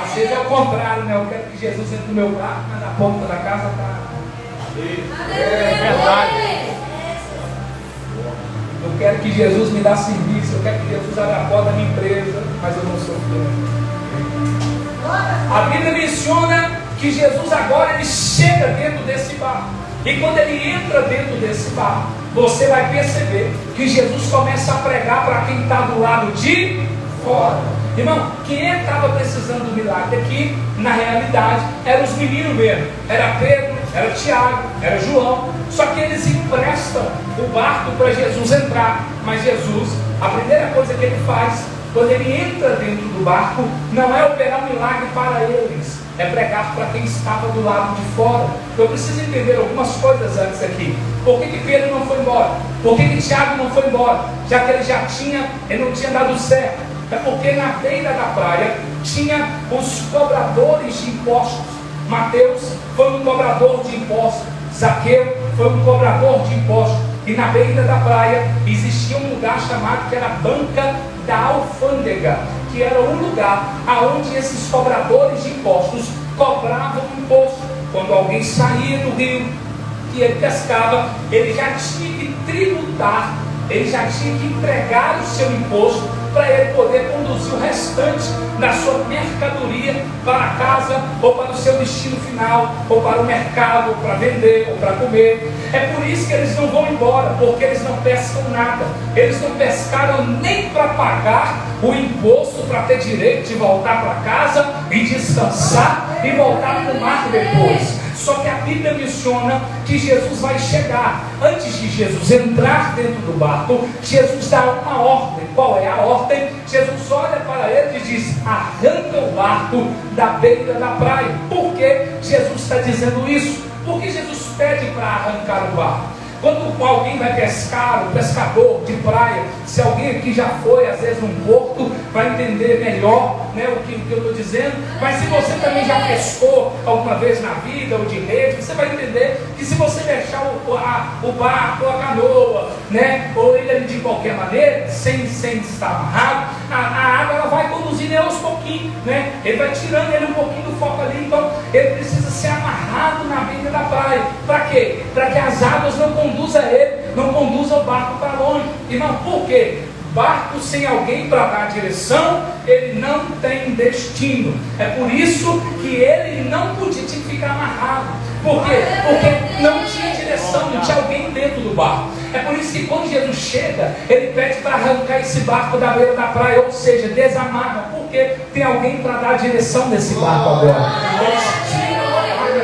Às vezes é o contrário, né? Eu quero que Jesus entre no meu barco, mas a porta da casa está. É verdade. Eu quero que Jesus me dê serviço, eu quero que Jesus abra a porta da minha empresa, mas eu não sou fiel. A Bíblia menciona que Jesus agora ele chega dentro desse barco. E quando ele entra dentro desse barco, você vai perceber que Jesus começa a pregar para quem está do lado de fora. Irmão, quem é que estava precisando do milagre aqui, na realidade, eram os meninos mesmo. Era Pedro, era Tiago, era João. Só que eles emprestam o barco para Jesus entrar. Mas Jesus, a primeira coisa que ele faz, quando ele entra dentro do barco, não é operar um milagre para eles, é pregar para quem estava do lado de fora. Eu preciso entender algumas coisas antes aqui. Por que Pedro não foi embora? Por que Tiago não foi embora? Já que ele não tinha dado certo. É porque na beira da praia tinha os cobradores de impostos. Mateus foi um cobrador de impostos, Zaqueu foi um cobrador de impostos. E na beira da praia existia um lugar chamado que era a banca da alfândega, que era um lugar aonde esses cobradores de impostos cobravam imposto. Quando alguém saía do rio que ele pescava, ele já tinha que tributar, ele já tinha que entregar o seu imposto para ele poder conduzir o restante da sua mercadoria para casa, ou para o seu destino final, ou para o mercado, ou para vender, ou para comer. É por isso que eles não vão embora, porque eles não pescam nada. Eles não pescaram nem para pagar o imposto, para ter direito de voltar para casa e descansar e voltar para o mar depois. Só que a Bíblia menciona que Jesus vai chegar. Antes de Jesus entrar dentro do barco, Jesus dá uma ordem. Qual é a ordem? Jesus olha para ele e diz: arranca o barco da beira da praia. Por que Jesus está dizendo isso? Porque Jesus pede para arrancar o barco. Quando alguém vai pescar, um pescador de praia, se alguém aqui já foi, às vezes, num porto, vai entender melhor, né, o que eu estou dizendo. Mas se você também já pescou alguma vez na vida, ou de rede, você vai entender que se você deixar o barco, a canoa, né, ou ele ali de qualquer maneira, sem estar amarrado, a água ela vai conduzindo ele aos pouquinhos, né? Ele vai tirando ele um pouquinho do foco ali. Então ele precisa ser amarrado na beira da praia. Para quê? Para que as águas não conduzam ele, não conduzam o barco para longe. Irmão, por quê? Barco sem alguém para dar direção, ele não tem destino. É por isso que ele não podia, tinha que ficar amarrado. Por quê? Porque não tinha direção, não tinha alguém dentro do barco. É por isso que quando Jesus chega, ele pede para arrancar esse barco da beira da praia, ou seja, desamarra, porque tem alguém para dar a direção desse barco agora.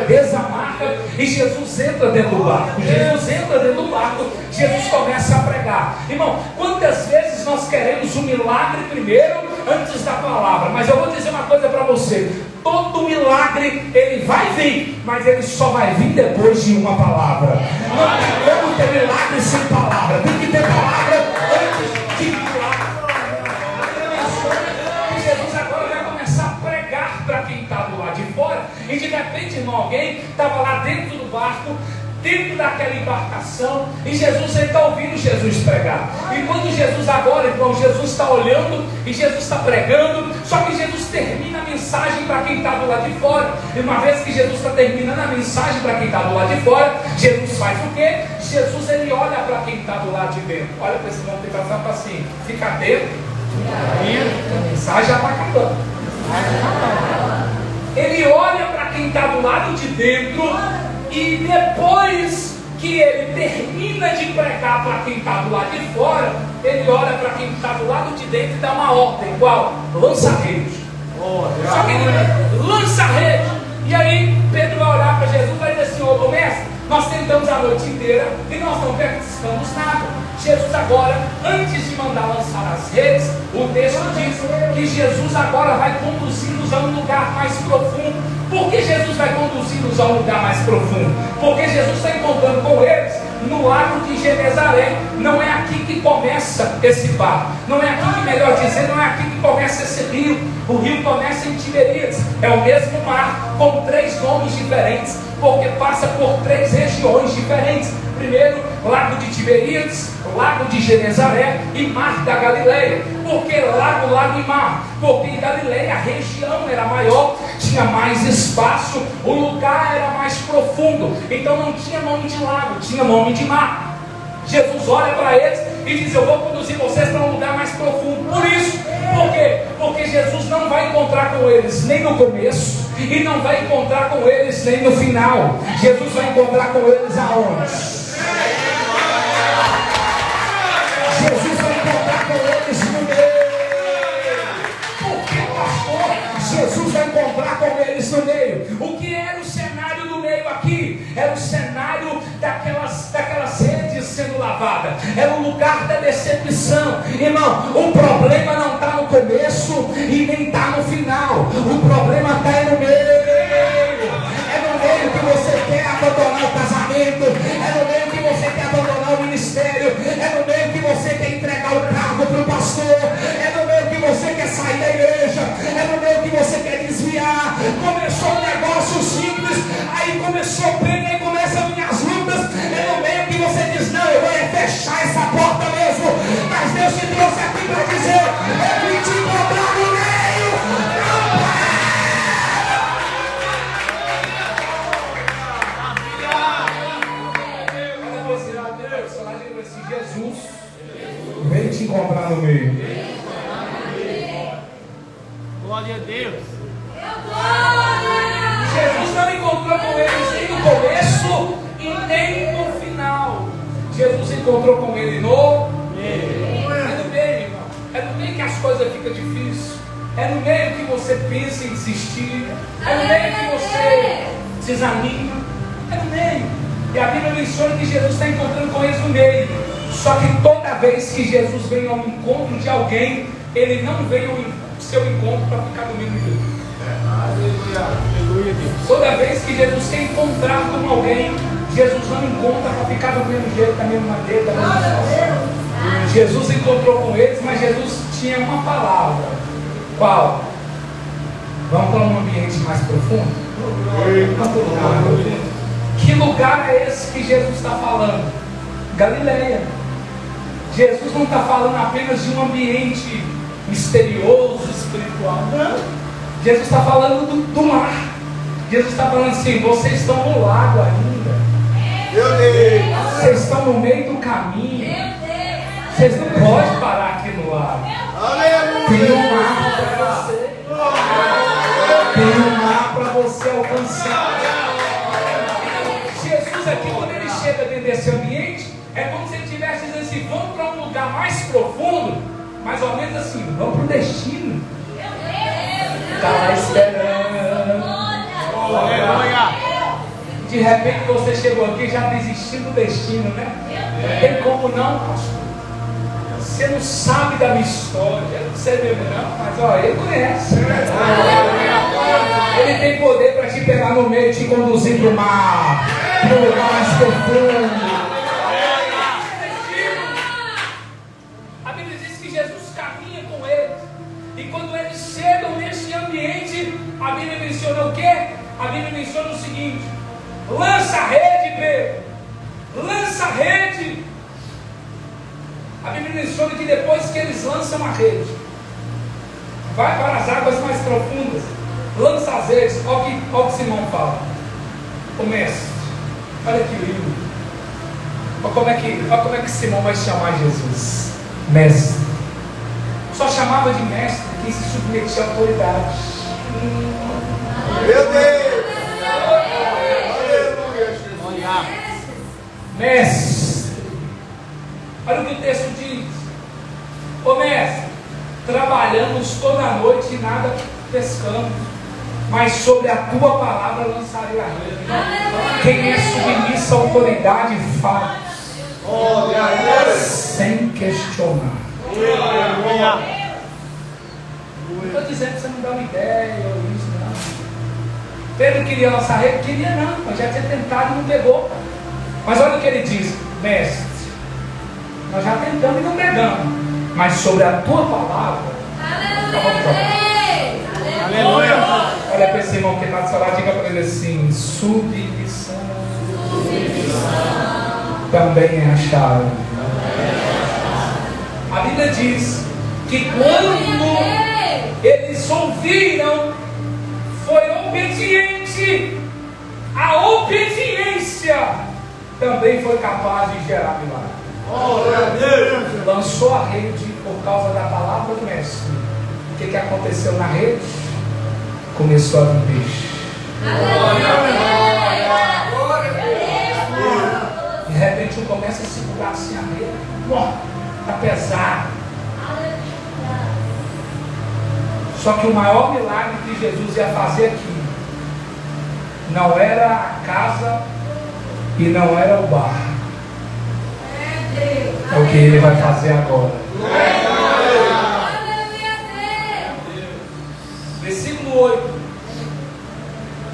Desamarra e Jesus entra dentro do barco. Jesus entra dentro do barco, Jesus começa a pregar. Irmão, quantas vezes nós queremos um milagre primeiro, antes da palavra? Mas eu vou dizer uma coisa para você: todo milagre ele vai vir, mas ele só vai vir depois de uma palavra. Não tem como ter milagre sem palavra. Tem que ter palavra antes de milagre. E Jesus agora vai começar a pregar para quem está do lado de fora. E de repente, irmão, alguém estava lá dentro do barco, dentro daquela embarcação, e Jesus está ouvindo Jesus pregar. E quando Jesus agora, irmão, Jesus está olhando e Jesus está pregando, só que Jesus termina a mensagem para quem está do lado de fora. E uma vez que Jesus está terminando a mensagem para quem está do lado de fora, Jesus faz o quê? Jesus ele olha para quem está do lado de dentro. Olha para esse irmão que está falando assim: fica dentro, a mensagem já está acabando. Ele olha para quem está do lado de dentro, e depois que ele termina de pregar para quem está do lado de fora, ele olha para quem está do lado de dentro e dá uma ordem. Qual? Lança a rede. Só que ele lança a rede. E aí Pedro vai olhar para Jesus e vai dizer assim: ô mestre, nós tentamos a noite inteira e nós não pescamos nada. Jesus agora, antes de mandar lançar as redes, o texto diz que Jesus agora vai conduzi-los a um lugar mais profundo. Por que Jesus vai conduzi-los a um lugar mais profundo? Porque Jesus está encontrando com eles no lago de Genezaré. Não é aqui que começa esse barco, não é aqui que, melhor dizendo, não é aqui que começa esse rio. O rio começa em Tiberíades, é o mesmo mar, com 3 nomes diferentes, porque passa por 3 regiões diferentes. Primeiro, lago de Tiberíades, lago de Genezaré e mar da Galileia. Por que lago, lago e mar? Porque em Galileia a região era maior, tinha mais espaço, o lugar era mais profundo. Então não tinha nome de lago, tinha nome de mar. Jesus olha para eles e diz: eu vou conduzir vocês para um lugar mais profundo. Por isso, por quê? Porque Jesus não vai encontrar com eles nem no começo e não vai encontrar com eles nem no final. Jesus vai encontrar com eles aonde? Jesus vai encontrar com eles no meio. Por que, pastor? Jesus vai encontrar com eles no meio. O que era o cenário do meio aqui? Era o cenário daquelas redes sendo lavadas. Era o lugar da decepção. condição. Irmão, o problema não está no começo e nem está no final. O problema está no meio. É no meio que você quer abandonar o casamento. É no meio que você quer abandonar o ministério. É no meio que você quer entregar o cargo para o pastor. É no meio que você quer sair da igreja. É no meio que você quer desviar. Começou um negócio simples, aí começou bem, aí começam a vir as lutas. É no meio que você diz: não, eu vou fechar essa porta mesmo. Mas Deus te trouxe aqui para dizer: eu vim te encontrar no meio. Olha você, Deus, Jesus veio te encontrar no meio. Glória a Deus. Jesus não encontrou com eles nem no começo e nem no final. Jesus encontrou com ele no meio. É no meio, irmão. É no meio que as coisas ficam difíceis. É no meio que você pensa em desistir. É no meio que você desanima. É no meio. E a Bíblia menciona que Jesus está encontrando com eles no meio. Só que toda vez que Jesus vem ao encontro de alguém, ele não vem ao seu encontro para ficar do mesmo jeito. Aleluia, Deus. Toda vez que Jesus quer encontrar com alguém, Jesus não encontra para ficar do mesmo jeito, da mesma maneira, da mesma situação. Jesus encontrou com eles, mas Jesus tinha uma palavra. Qual? Vamos para um ambiente mais profundo? Vamos para um lugar mais profundo. Que lugar é esse que Jesus está falando? Galileia. Jesus não está falando apenas de um ambiente misterioso, espiritual. Não. Jesus está falando do mar. Jesus está falando assim: vocês estão no lago ainda. Meu Deus. Vocês estão no meio do caminho. Vocês não podem parar aqui no lago. Tem um mar para você. Tem um mar para você alcançar. Jesus aqui, quando ele chega dentro desse ambiente, é como se ele estivesse dizendo assim: vamos para um lugar mais profundo. Mais ou menos assim, vamos para o destino. Está lá esperando. De repente você chegou aqui já desistindo do destino, né? Não tem como não, pastor. Você não sabe da minha história. Eu não sei mesmo não, mas ó, ele conhece. Ele tem poder para te pegar no meio e te conduzir para o mar, para o lugar mais profundo. A Bíblia diz que Jesus caminha com eles. E quando eles chegam nesse ambiente, a Bíblia menciona o quê? A Bíblia menciona o seguinte: lança a rede, Pedro. Lança a rede. A Bíblia menciona que depois que eles lançam a rede, vai para as águas mais profundas, lança as redes. Olha o que Simão fala. O mestre, olha aqui o livro. Olha como é que Simão vai chamar Jesus. Mestre. Só chamava de mestre quem se submetia à autoridade. Meu Deus. Olha. Mestre. Olha o que o texto diz. Ô mestre, trabalhamos toda a noite e nada pescamos, mas sobre a tua palavra lançarei a rede. Quem é submisso à autoridade faz, sem questionar. Não estou dizendo que você não dá uma ideia ou isso, não. Pedro queria lançar a rede? Queria não, mas já tinha tentado e não pegou. Mas olha o que ele diz: mestre, nós já tentamos e não pegamos, mas sobre a tua palavra, Aleluia. olha para esse irmão que está do seu lado, diga para ele assim: submissão também é a chave. A Bíblia diz que quando eles ouviram, foi obediente. A obediência também foi capaz de gerar milagre. Lançou a rede por causa da palavra do mestre. O que aconteceu na rede? Começou a vir peixe. De repente começa a segurar assim a rede. Está pesado. Só que o maior milagre que Jesus ia fazer aqui não era a casa e não era o bar. É o que Ele vai fazer agora. Versículo 8.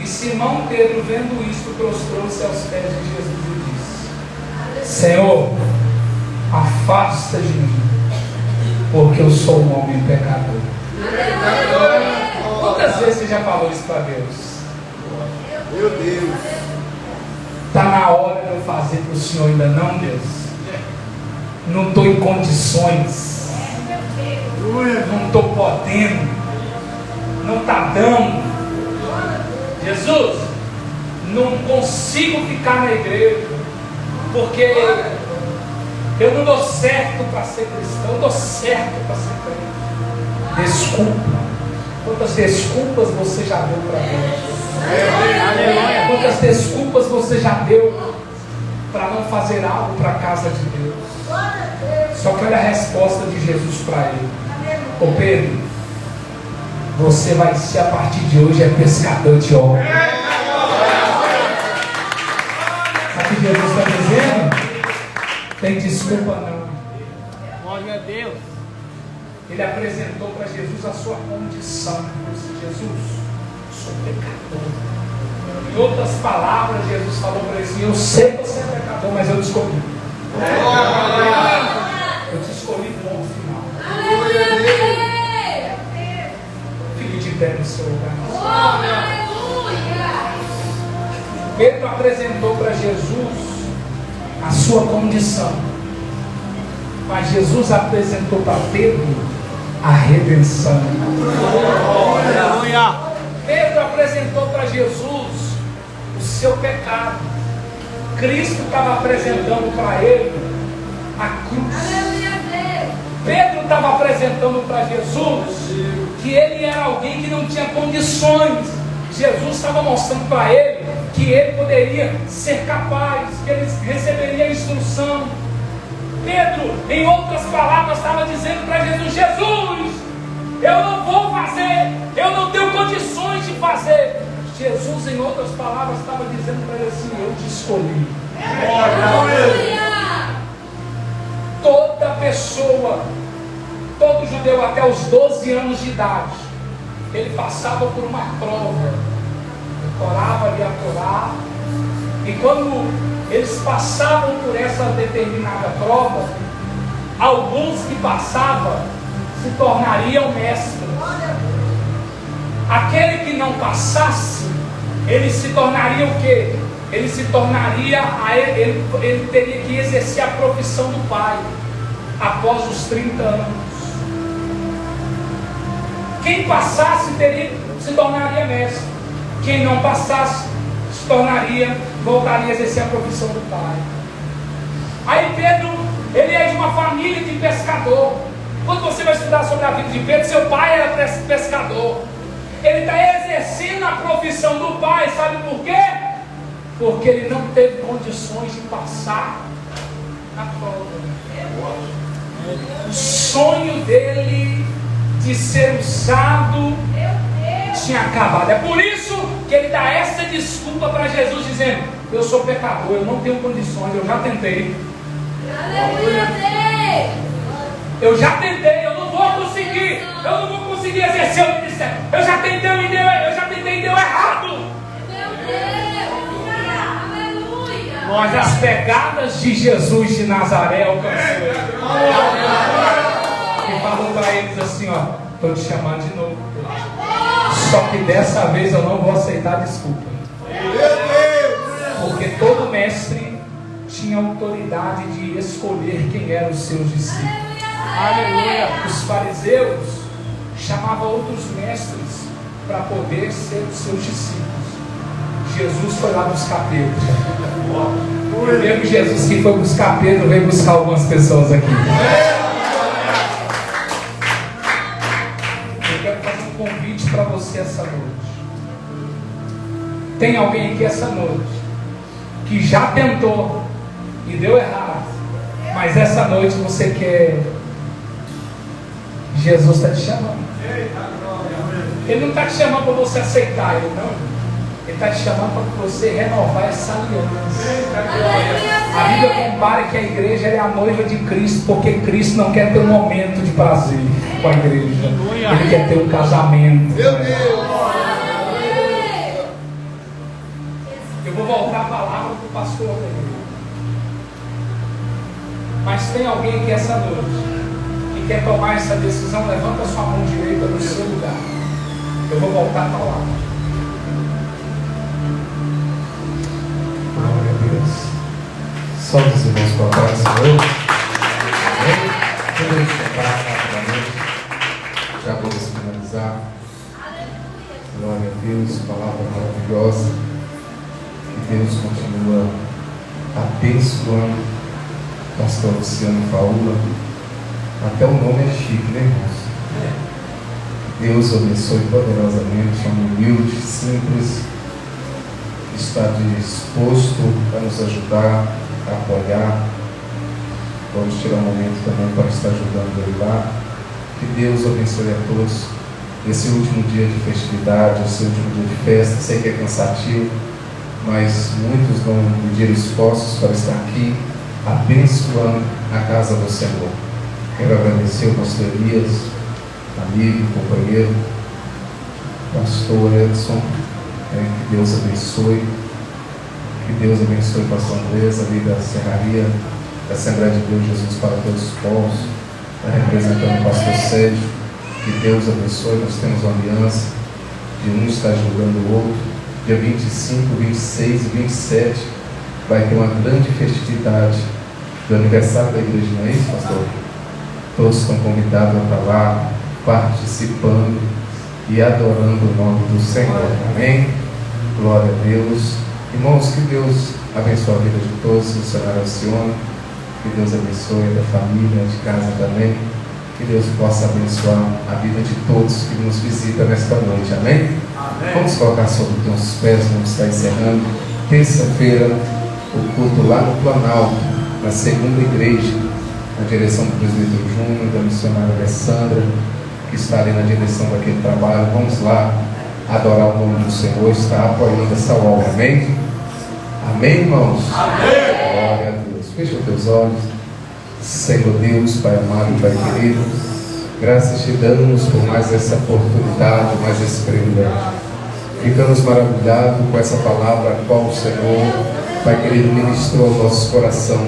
E Simão Pedro, vendo isto, prostrou-se aos pés de Jesus e disse: Senhor, afasta de mim, porque eu sou um homem pecador. Quantas vezes você já falou isso para Deus? Meu Deus. Está na hora de eu fazer para o Senhor, ainda não, Deus? Não estou em condições, não estou podendo, não está dando. Jesus, não consigo ficar na igreja, porque eu não dou certo para ser cristão, eu dou certo para ser crente. Desculpa. Quantas desculpas você já deu para Deus? Quantas desculpas você já deu para não fazer algo para a casa de Deus? Só que olha a resposta de Jesus para ele: Ô Pedro, você vai ser a partir de hoje pescador de homens. Sabe o que Jesus está dizendo? Tem desculpa não. Glória a Deus. Ele apresentou para Jesus a sua condição. Ele disse: Jesus, sou pecador. Em outras palavras, Jesus falou para ele assim: eu sei que você é pecador, mas eu te escolhi. Eu te escolhi ponto final. Fique de pé no seu lugar. Pedro apresentou para Jesus a sua condição, mas Jesus apresentou para Pedro a redenção. Aleluia. Pedro apresentou para Jesus o seu pecado. Cristo estava apresentando para ele a cruz. Pedro estava apresentando para Jesus que ele era alguém que não tinha condições. Jesus estava mostrando para ele que ele poderia ser capaz, que ele receberia a instrução. Pedro, em outras palavras, estava dizendo para Jesus: Jesus, eu não vou fazer, eu não tenho condições de fazer. Jesus, em outras palavras, estava dizendo para ele assim: eu te escolhi. Toda pessoa, todo judeu até os 12 anos de idade, ele passava por uma prova, decorava ali a Torá, e quando eles passavam por essa determinada prova, alguns que passavam se tornariam mestres. Aquele que não passasse, ele se tornaria o quê? Ele se tornaria, ele teria que exercer a profissão do pai após os 30 anos. Quem passasse se tornaria mestre. Quem não passasse voltaria a exercer a profissão do pai. Aí Pedro, ele é de uma família de pescador. Quando você vai estudar sobre a vida de Pedro, seu pai era pescador. Ele está exercendo a profissão do pai, sabe por quê? Porque ele não teve condições de passar na prova. O sonho dele de ser usado tinha acabado. É por isso que ele dá essa desculpa para Jesus, dizendo: eu sou pecador, eu não tenho condições, eu já tentei. Eu já tentei, eu não vou conseguir exercer o ministério. Eu já tentei e deu errado. Mas as pegadas de Jesus de Nazaré alcançou ele. E falou para eles assim: ó, estou te chamando de novo. Só que dessa vez eu não vou aceitar desculpa. Porque todo mestre tinha autoridade de escolher quem eram os seus discípulos. Aleluia. Os fariseus chamavam outros mestres para poder ser os seus discípulos. Jesus foi lá buscar Pedro. O mesmo Jesus que foi buscar Pedro veio buscar algumas pessoas aqui. Eu quero fazer um convite para você essa noite. Tem alguém aqui essa noite que já tentou e deu errado, mas essa noite você quer. Jesus está te chamando. Ele não está te chamando para você aceitar ele, não. Ele está te chamando para você renovar essa aliança. A Bíblia compara que a igreja é a noiva de Cristo, porque Cristo não quer ter um momento de prazer com a igreja. Ele quer ter um casamento. Meu Deus. Eu vou voltar a palavra para o pastor também. Mas tem alguém que essa noite que quer tomar essa decisão, levanta a sua mão direita no seu lugar. Eu vou voltar a palavra. Glória a Deus. Só os irmãos colocar o Senhor. Amém? Podemos cantar rapidamente. Já vamos finalizar. Glória a Deus, palavra maravilhosa. Que Deus continua abençoando pastor Luciano Paula. Até o nome é chique, né, irmãos? Deus abençoe poderosamente, é um humilde, simples, está disposto a nos ajudar, a apoiar. Vamos tirar um momento também para estar ajudando ele lá. Que Deus abençoe a todos. Esse último dia de festividade, esse último dia de festa, sei que é cansativo, mas muitos vão medir esforços para estar aqui, abençoando a casa do Senhor. Quero agradecer o pastor Elias, amigo, companheiro, pastor Edson, que Deus abençoe. Que Deus abençoe o pastor Andrés, ali da Serraria, da Assembleia de Deus Jesus para Todos os Povos, representando o pastor Sérgio. Que Deus abençoe. Nós temos uma aliança de um estar ajudando o outro. Dia 25, 26 e 27 vai ter uma grande festividade do aniversário da igreja, não é isso, pastor? Todos estão convidados a estar lá, participando e adorando o nome do Senhor. Amém? Glória a Deus. Irmãos, que Deus abençoe a vida de todos, missionário Alcione. Que Deus abençoe a família de casa também. Que Deus possa abençoar a vida de todos que nos visitam nesta noite. Amém? Amém. Vamos colocar sobre os nossos pés, vamos estar encerrando. Terça-feira, o culto lá no Planalto, na segunda igreja, na direção do presbítero Júnior, da missionária Alessandra, que está ali na direção daquele trabalho. Vamos lá adorar o nome do Senhor, estar apoiando essa obra. Amém? Amém, irmãos? Amém. Glória a Deus. Fecha os teus olhos. Senhor Deus, Pai amado, Pai querido, graças te damos por mais essa oportunidade, mais esse privilégio. Ficamos maravilhados com essa palavra a qual o Senhor, Pai querido, ministrou ao nosso coração.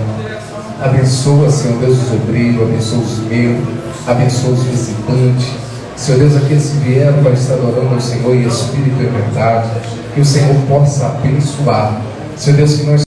Abençoa, Senhor Deus, os obreiros, abençoa os meus, abençoa os visitantes. Senhor Deus, aqueles que vieram para estar adorando ao Senhor em espírito e verdade, que o Senhor possa abençoar. Senhor Deus, que nós